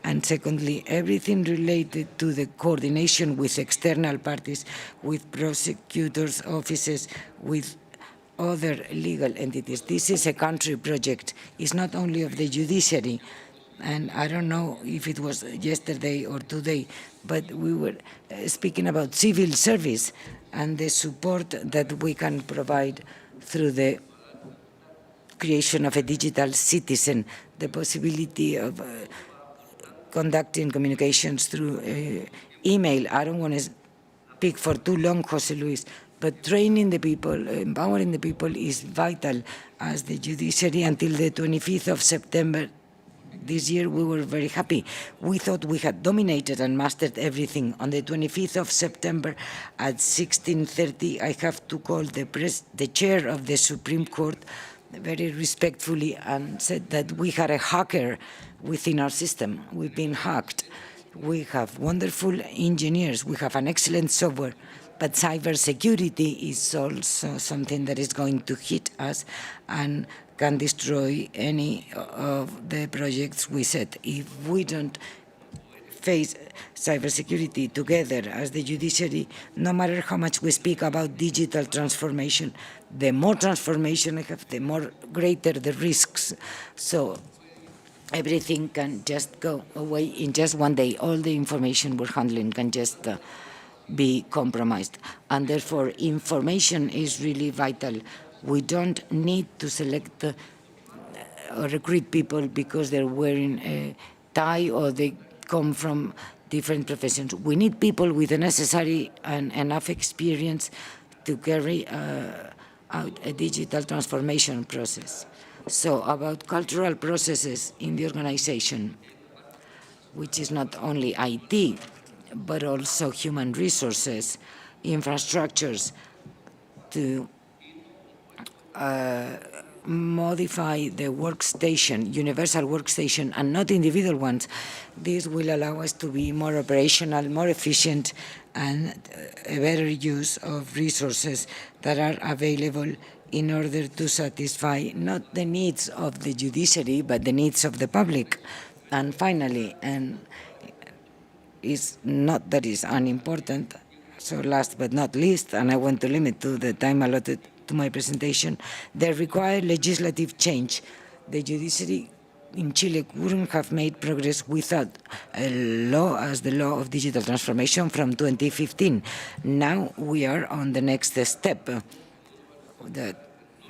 And secondly, everything related to the coordination with external parties, with prosecutors' offices, with other legal entities. This is a country project. It's not only of the judiciary. And I don't know if it was yesterday or today, but we were speaking about civil service and the support that we can provide through the creation of a digital citizen, the possibility of conducting communications through email. I don't want to speak for too long, Jose Luis, but training the people, empowering the people is vital. As the judiciary, until the 25th of September this year, we were very happy. We thought we had dominated and mastered everything. On the 25th of September at 16:30, I have to call the chair of the Supreme Court very respectfully and said that we had a hacker within our system. We've been hacked. We have wonderful engineers. We have an excellent software. But cybersecurity is also something that is going to hit us and can destroy any of the projects we set. If we don't face cybersecurity together as the judiciary, no matter how much we speak about digital transformation, the more transformation I have, the more greater the risks. So everything can just go away in just one day. All the information we're handling can just be compromised. And therefore, information is really vital. We don't need to select or recruit people because they're wearing a tie or they come from different professions. We need people with the necessary and enough experience to carry out a digital transformation process. So about cultural processes in the organization, which is not only IT, but also human resources, infrastructures, to modify the workstation, universal workstation, and not individual ones. This will allow us to be more operational, more efficient, and a better use of resources that are available in order to satisfy not the needs of the judiciary, but the needs of the public. And finally, and is not that is unimportant, so last but not least, and I want to limit to the time allotted to my presentation, the required legislative change. The judiciary in Chile wouldn't have made progress without a law as the law of digital transformation from 2015. Now we are on the next step that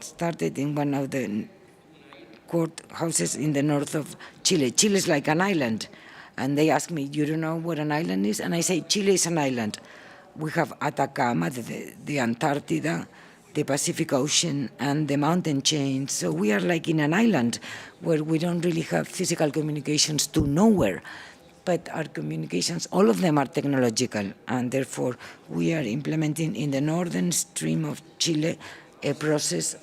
started in one of the courthouses in the north of Chile. Chile is like an island. And they ask me, you don't know what an island is? And I say, Chile is an island. We have Atacama, the Antarctica, the Pacific Ocean, and the mountain chains. So we are like in an island where we don't really have physical communications to nowhere. But our communications, all of them are technological. And therefore, we are implementing in the northern stream of Chile a process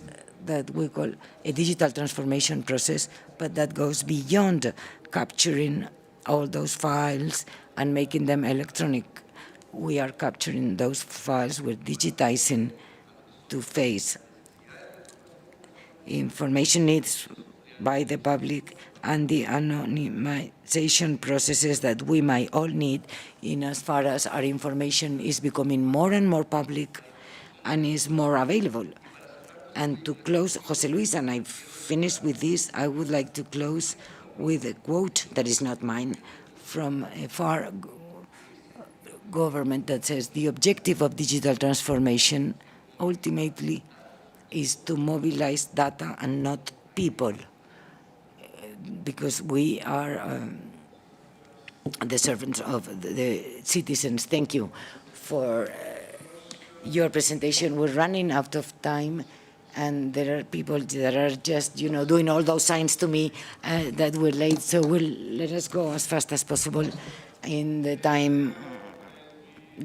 that we call a digital transformation process, but that goes beyond capturing all those files and making them electronic. We are capturing those files, we're digitizing to face information needs by the public and the anonymization processes that we might all need in as far as our information is becoming more and more public and is more available. And to close, Jose Luis, and I finish with this, I would like to close with a quote that is not mine, from a far government that says, the objective of digital transformation ultimately is to mobilize data and not people, because we are the servants of the citizens. Thank you for your presentation. We're running out of time. And there are people that are just, doing all those signs to me that we're late. So let us go as fast as possible in the time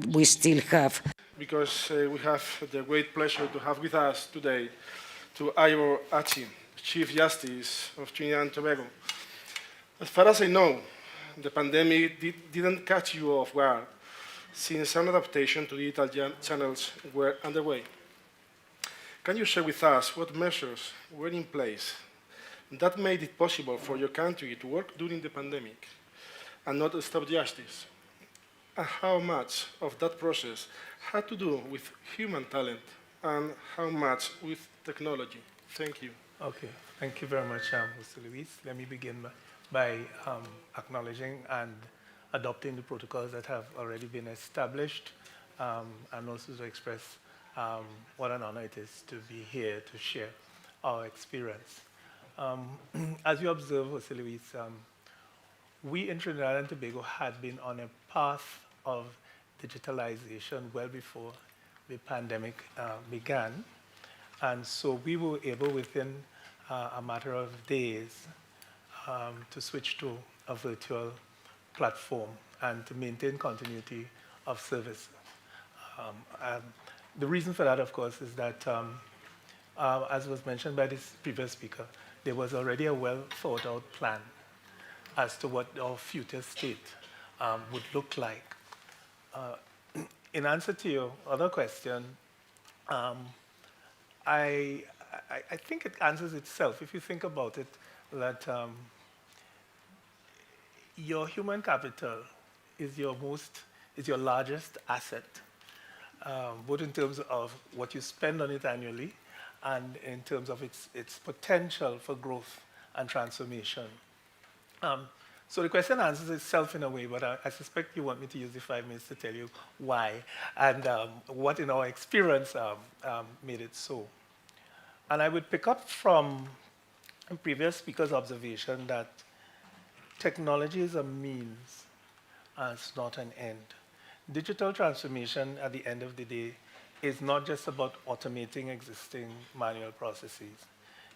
we still have. Because we have the great pleasure to have with us today to Ivor Achi, Chief Justice of Trinidad and Tobago. As far as I know, the pandemic didn't catch you off guard. since some adaptation to digital channels were underway. Can you share with us what measures were in place that made it possible for your country to work during the pandemic and not stop justice? And how much of that process had to do with human talent and how much with technology? Thank you. Okay, thank you very much, Mr. Luis. Let me begin by acknowledging and adopting the protocols that have already been established, and also to express what an honor it is to be here to share our experience. As you observe, Jose Luis, we in Trinidad and Tobago had been on a path of digitalization well before the pandemic began. And so we were able within a matter of days to switch to a virtual platform and to maintain continuity of service. The reason for that, of course, is that, as was mentioned by this previous speaker, there was already a well thought out plan as to what our future state would look like. In answer to your other question, I think it answers itself. If you think about it, that your human capital is your largest asset, both in terms of what you spend on it annually and in terms of its potential for growth and transformation. So the question answers itself in a way, but I suspect you want me to use the 5 minutes to tell you why and what in our experience made it so. And I would pick up from a previous speaker's observation that technology is a means and it's not an end. Digital transformation at the end of the day is not just about automating existing manual processes.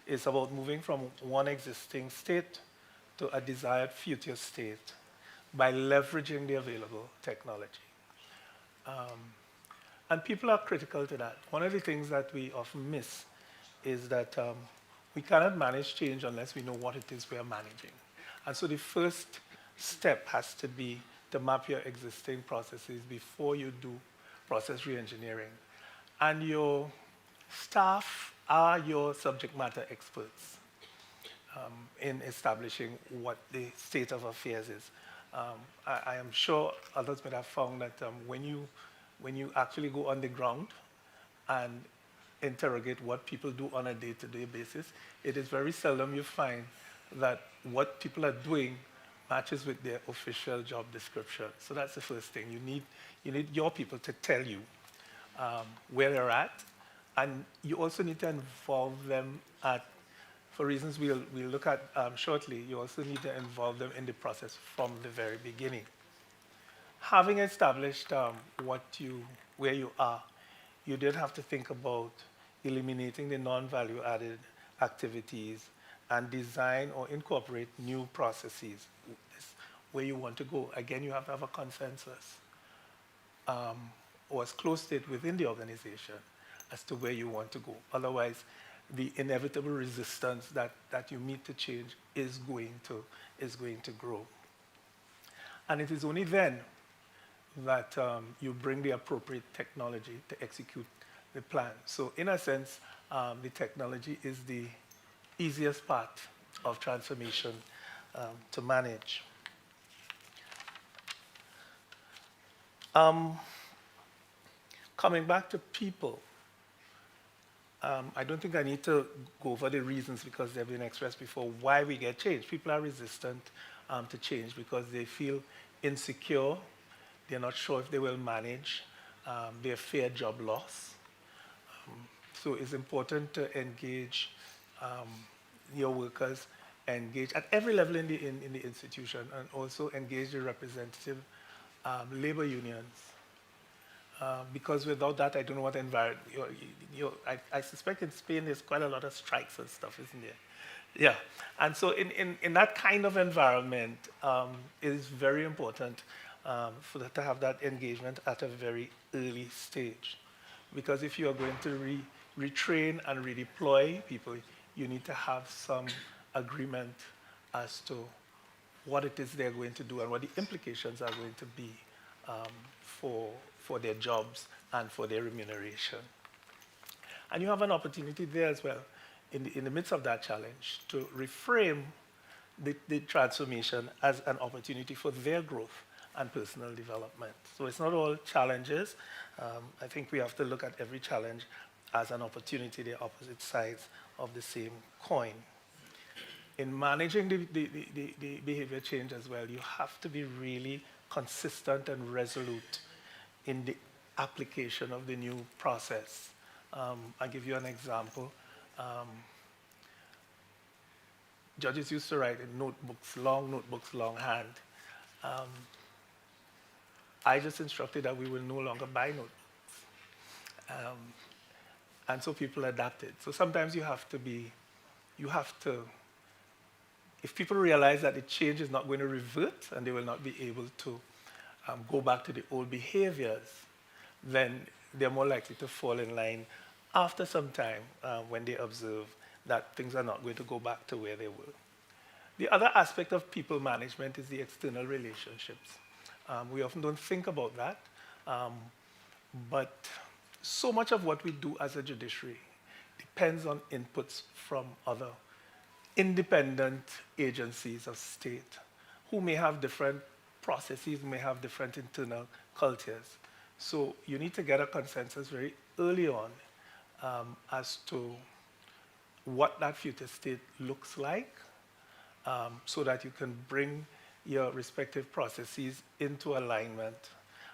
It's about moving from one existing state to a desired future state by leveraging the available technology. And people are critical to that. One of the things that we often miss is that we cannot manage change unless we know what it is we are managing. And so the first step has to be to map your existing processes before you do process reengineering. And your staff are your subject matter experts in establishing what the state of affairs is. I am sure others might have found that when you actually go on the ground and interrogate what people do on a day-to-day basis, it is very seldom you find that what people are doing matches with their official job description. So that's the first thing. You need your people to tell you where they're at, and you also need to involve them for reasons we'll look at shortly. You also need to involve them in the process from the very beginning. Having established where you are, you did have to think about eliminating the non-value added activities and design or incorporate new processes. Where you want to go. Again, you have to have a consensus or as close to it within the organization as to where you want to go. Otherwise, the inevitable resistance that you meet to change is going to grow. And it is only then that you bring the appropriate technology to execute the plan. So in a sense, the technology is the easiest part of transformation to manage. Coming back to people, I don't think I need to go over the reasons because they've been expressed before why we get change. People are resistant to change because they feel insecure, they're not sure if they will manage, they fear job loss. So it's important to engage your workers, engage at every level in the institution, and also engage the representative labor unions. Because without that, I don't know what environment. I suspect in Spain there's quite a lot of strikes and stuff, isn't there? Yeah. And so in that kind of environment, it is very important to have that engagement at a very early stage. Because if you are going to retrain and redeploy people, you need to have some agreement as to what it is they're going to do and what the implications are going to be for their jobs and for their remuneration. And you have an opportunity there as well, in the midst of that challenge, to reframe the transformation as an opportunity for their growth and personal development. So it's not all challenges. I think we have to look at every challenge as an opportunity, the opposite sides of the same coin. In managing the behavior change as well, you have to be really consistent and resolute in the application of the new process. I'll give you an example. Judges used to write in notebooks, longhand. I just instructed that we will no longer buy notebooks. And so people adapted. So sometimes you have to, if people realize that the change is not going to revert and they will not be able to go back to the old behaviors, then they're more likely to fall in line after some time when they observe that things are not going to go back to where they were. The other aspect of people management is the external relationships. We often don't think about that, but so much of what we do as a judiciary depends on inputs from other independent agencies of state who may have different processes, may have different internal cultures. So you need to get a consensus very early on as to what that future state looks like, so that you can bring your respective processes into alignment.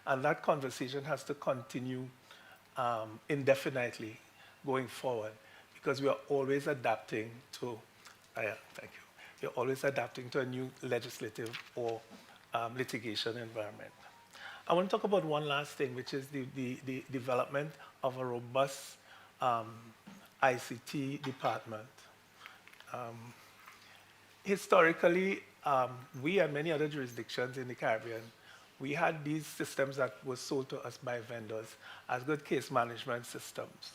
And that conversation has to continue indefinitely going forward, because we are always adapting to, thank you, we're always adapting to a new legislative or litigation environment. I want to talk about one last thing, which is the development of a robust ICT department. Historically, we and many other jurisdictions in the Caribbean, we had these systems that were sold to us by vendors as good case management systems.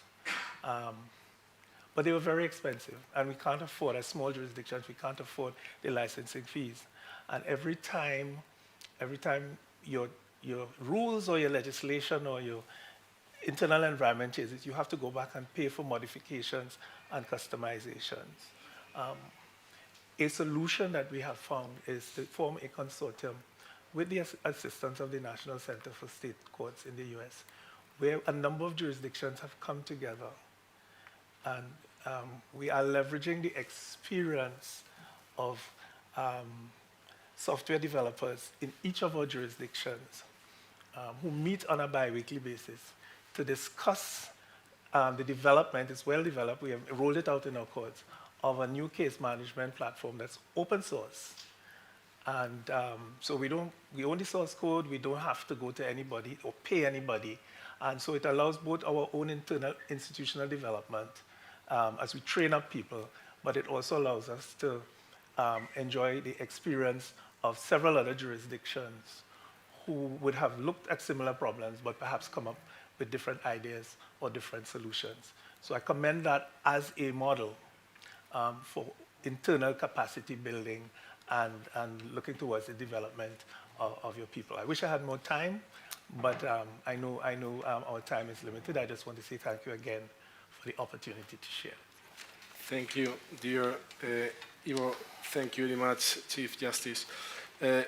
But they were very expensive, and we can't afford, as small jurisdictions, we can't afford the licensing fees. And every time your rules or your legislation or your internal environment changes, you have to go back and pay for modifications and customizations. A solution that we have found is to form a consortium with the assistance of the National Center for State Courts in the US, where a number of jurisdictions have come together. And we are leveraging the experience of software developers in each of our jurisdictions who meet on a bi-weekly basis to discuss the development. It's well developed. We have rolled it out in our courts, of a new case management platform that's open source. And so we own the source code. We don't have to go to anybody or pay anybody. And so it allows both our own internal institutional development as we train up people, but it also allows us to enjoy the experience of several other jurisdictions who would have looked at similar problems, but perhaps come up with different ideas or different solutions. So I commend that as a model for internal capacity building and looking towards the development of your people. I wish I had more time, but I know our time is limited. I just want to say thank you again for the opportunity to share. Thank you, dear Ivo. Thank you very much, Chief Justice.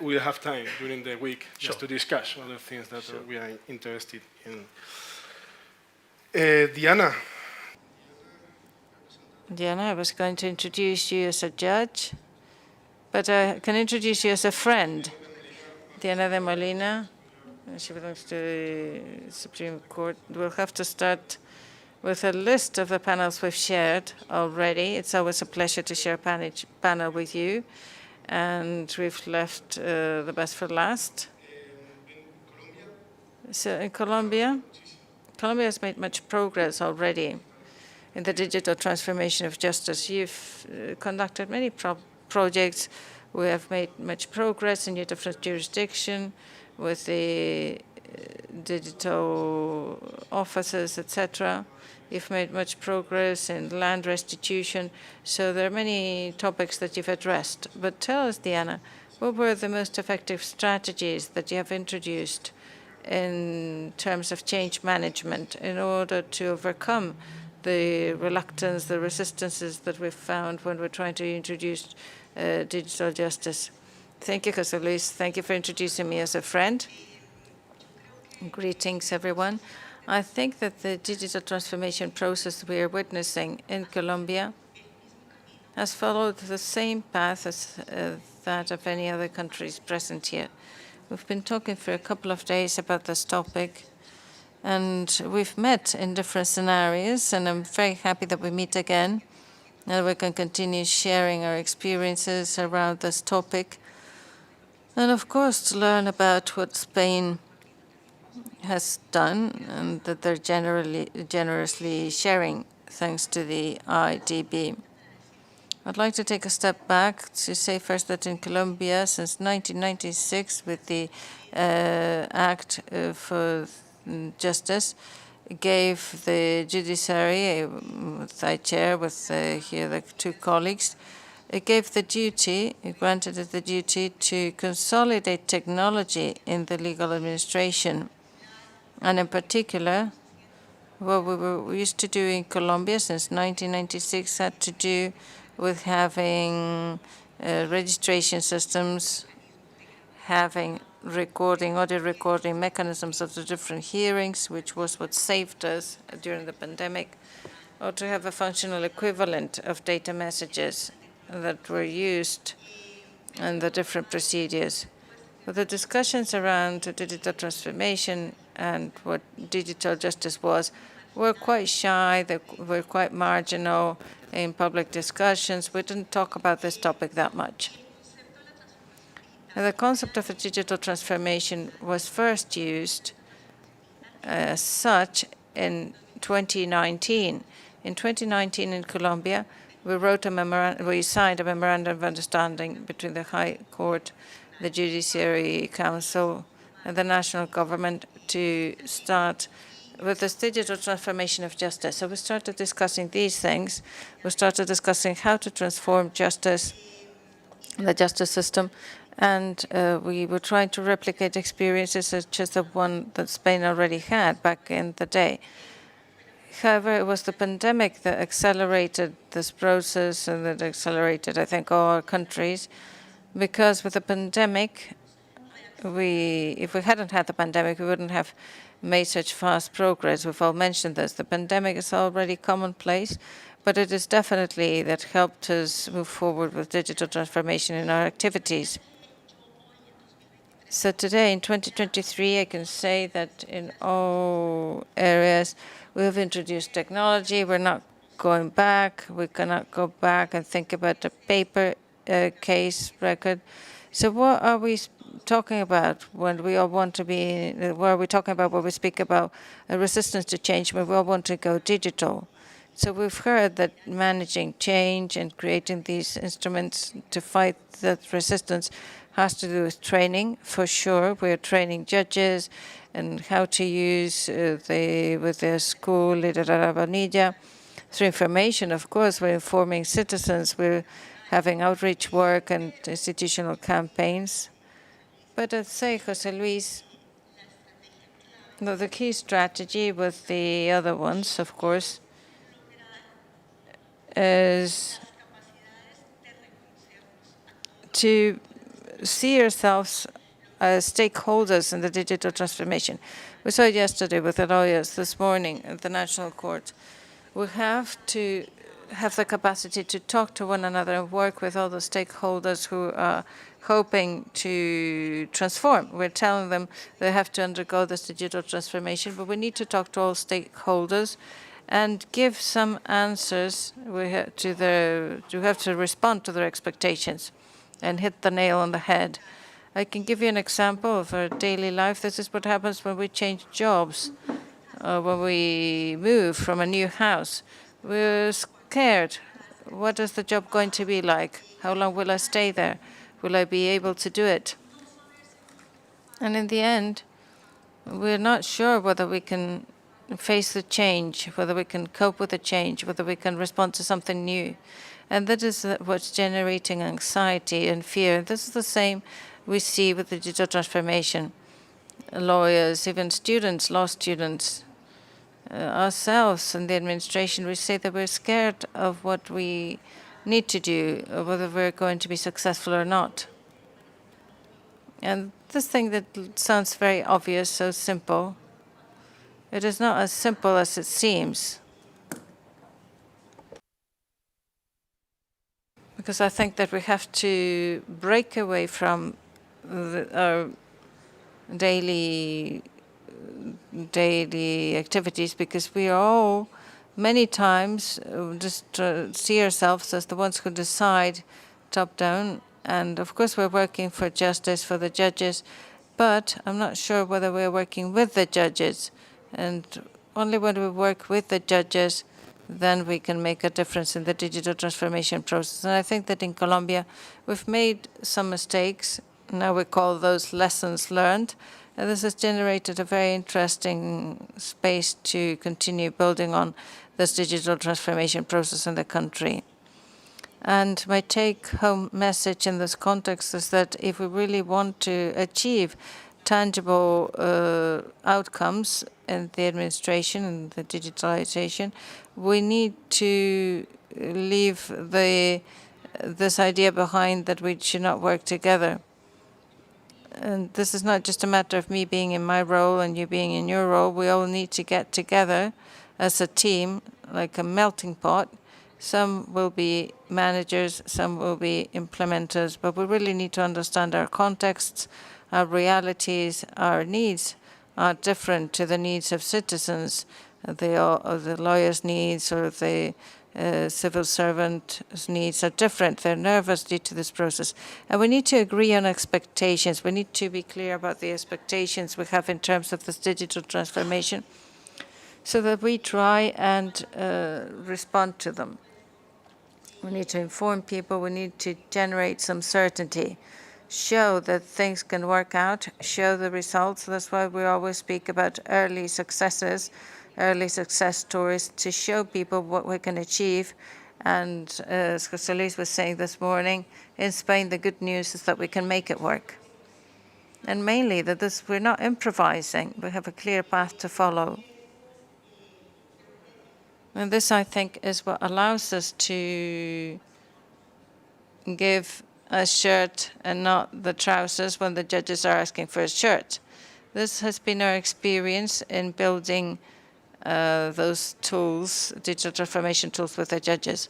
We'll have time during the week just to discuss other things that we are interested in. Diana. Diana, I was going to introduce you as a judge, but I can introduce you as a friend. Diana de Molina, she belongs to the Supreme Court. We'll have to start with a list of the panels we've shared already. It's always a pleasure to share a panel with you. And we've left the best for last. So in Colombia has made much progress already in the digital transformation of justice. You've conducted many projects. We have made much progress in your different jurisdictions with the digital offices, etc. You've made much progress in land restitution. So there are many topics that you've addressed. But tell us, Diana, what were the most effective strategies that you have introduced in terms of change management in order to overcome the reluctance, the resistances that we've found when we're trying to introduce digital justice. Thank you, José Luis. Thank you for introducing me as a friend. Greetings, everyone. I think that the digital transformation process we are witnessing in Colombia has followed the same path as that of any other countries present here. We've been talking for a couple of days about this topic, and we've met in different scenarios, and I'm very happy that we meet again, and we can continue sharing our experiences around this topic, and of course to learn about what Spain has done and that they're generously sharing thanks to the IDB. I'd like to take a step back to say first that in Colombia, since 1996, with the Act for Justice, gave the judiciary, I chair with here the two colleagues, it gave the duty, it granted it the duty to consolidate technology in the legal administration. And in particular, what we used to do in Colombia since 1996 had to do with having registration systems, having audio recording mechanisms of the different hearings, which was what saved us during the pandemic, or to have a functional equivalent of data messages that were used in the different procedures. But the discussions around digital transformation and what digital justice was were quite shy, they were quite marginal in public discussions. We didn't talk about this topic that much. And the concept of a digital transformation was first used as such in 2019. In 2019 in Colombia, we signed a Memorandum of Understanding between the High Court, the Judiciary Council, and the national government to start with this digital transformation of justice. So we started discussing these things. We started discussing how to transform justice, the justice system, and we were trying to replicate experiences such as the one that Spain already had back in the day. However, it was the pandemic that accelerated this process and that accelerated, I think, all our countries, because with the pandemic, if we hadn't had the pandemic, we wouldn't have made such fast progress. We've all mentioned this. The pandemic is already commonplace, but it is definitely that helped us move forward with digital transformation in our activities. So today, in 2023, I can say that in all areas, we have introduced technology. We're not going back. We cannot go back and think about the paper case record. So what are we talking about when we all want to be, what are we talking about when we speak about a resistance to change, when we all want to go digital? So we've heard that managing change and creating these instruments to fight that resistance has to do with training, for sure. We're training judges and how to use with their school, Liderada Vanilla. Through information, of course, we're informing citizens. We're having outreach work and institutional campaigns. But I'd say, José Luis, the key strategy with the other ones, of course, is to see ourselves as stakeholders in the digital transformation. We saw it yesterday with the lawyers, this morning at the National Court. We have to have the capacity to talk to one another and work with all the stakeholders who are hoping to transform. We're telling them they have to undergo this digital transformation, but we need to talk to all stakeholders and give some answers. We have to respond to their expectations and hit the nail on the head. I can give you an example of our daily life. This is what happens when we change jobs, when we move from a new house. We're scared. What is the job going to be like? How long will I stay there? Will I be able to do it? And in the end, we're not sure whether we can face the change, whether we can cope with the change, whether we can respond to something new. And that is what's generating anxiety and fear. This is the same we see with the digital transformation. lawyers, even students, law students, ourselves in the administration, we say that we're scared of what we need to do, or whether we're going to be successful or not. And this thing that sounds very obvious, so simple, it is not as simple as it seems. Because I think that we have to break away from our daily activities, because we are all many times just see ourselves as the ones who decide top down. And of course we're working for justice for the judges, but I'm not sure whether we're working with the judges. And only when we work with the judges, then we can make a difference in the digital transformation process. And I think that in Colombia, we've made some mistakes. Now we call those lessons learned. And this has generated a very interesting space to continue building on this digital transformation process in the country. And my take-home message in this context is that if we really want to achieve tangible outcomes in the administration and the digitalization, we need to leave this idea behind that we should not work together. And this is not just a matter of me being in my role and you being in your role. We all need to get together as a team, like a melting pot. Some will be managers, some will be implementers, but we really need to understand our contexts, our realities, our needs are different to the needs of citizens, the lawyer's needs or the civil servant's needs are different. They're nervous due to this process. And we need to agree on expectations. We need to be clear about the expectations we have in terms of this digital transformation so that we try and respond to them. We need to inform people. We need to generate some certainty, show that things can work out, show the results. That's why we always speak about early successes, early success stories, to show people what we can achieve. And as José Luis was saying this morning, in Spain, the good news is that we can make it work. And mainly that we're not improvising. We have a clear path to follow. And this, I think, is what allows us to give a shirt and not the trousers when the judges are asking for a shirt. This has been our experience in building those tools, digital transformation tools with the judges.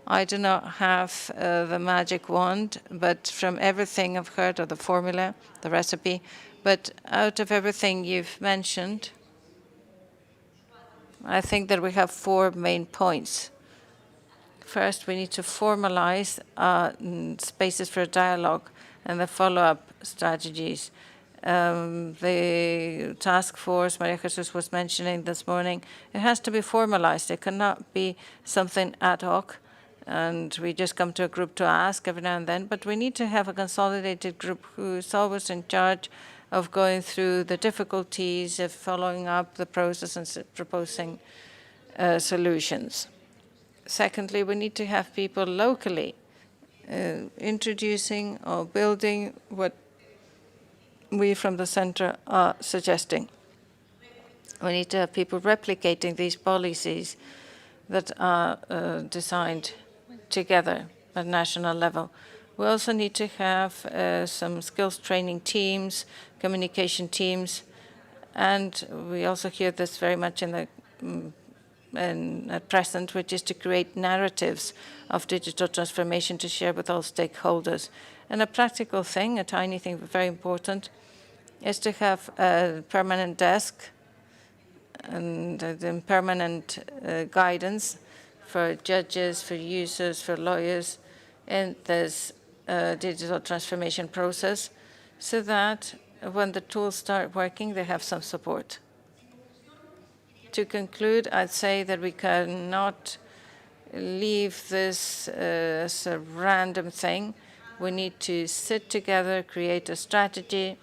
I do not have the magic wand, but from everything I've heard, or the formula, the recipe, but out of everything you've mentioned, I think that we have 4 main points. First, we need to formalize spaces for dialogue and the follow-up strategies. The task force Maria Jesus was mentioning this morning, it has to be formalized. It cannot be something ad hoc, and we just come to a group to ask every now and then, but we need to have a consolidated group who is always in charge of going through the difficulties of following up the process and proposing solutions. Secondly, we need to have people locally introducing or building what we from the center are suggesting. We need to have people replicating these policies that are designed together at national level. We also need to have some skills training teams, communication teams, and we also hear this very much in the at present, which is to create narratives of digital transformation to share with all stakeholders. And a practical thing, a tiny thing, but very important, is to have a permanent desk and permanent guidance for judges, for users, for lawyers in this digital transformation process, so that when the tools start working, they have some support. To conclude, I'd say that we cannot leave this as a random thing. We need to sit together, create a strategy,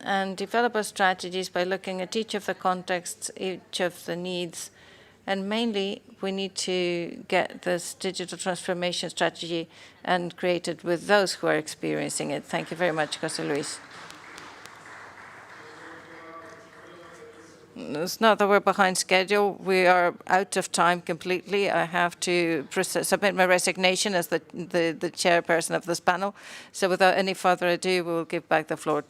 and develop our strategies by looking at each of the contexts, each of the needs. And mainly, we need to get this digital transformation strategy and create it with those who are experiencing it. Thank you very much, José Luis. It's not that we're behind schedule. We are out of time completely. I have to submit my resignation as the chairperson of this panel. So without any further ado, we will give back the floor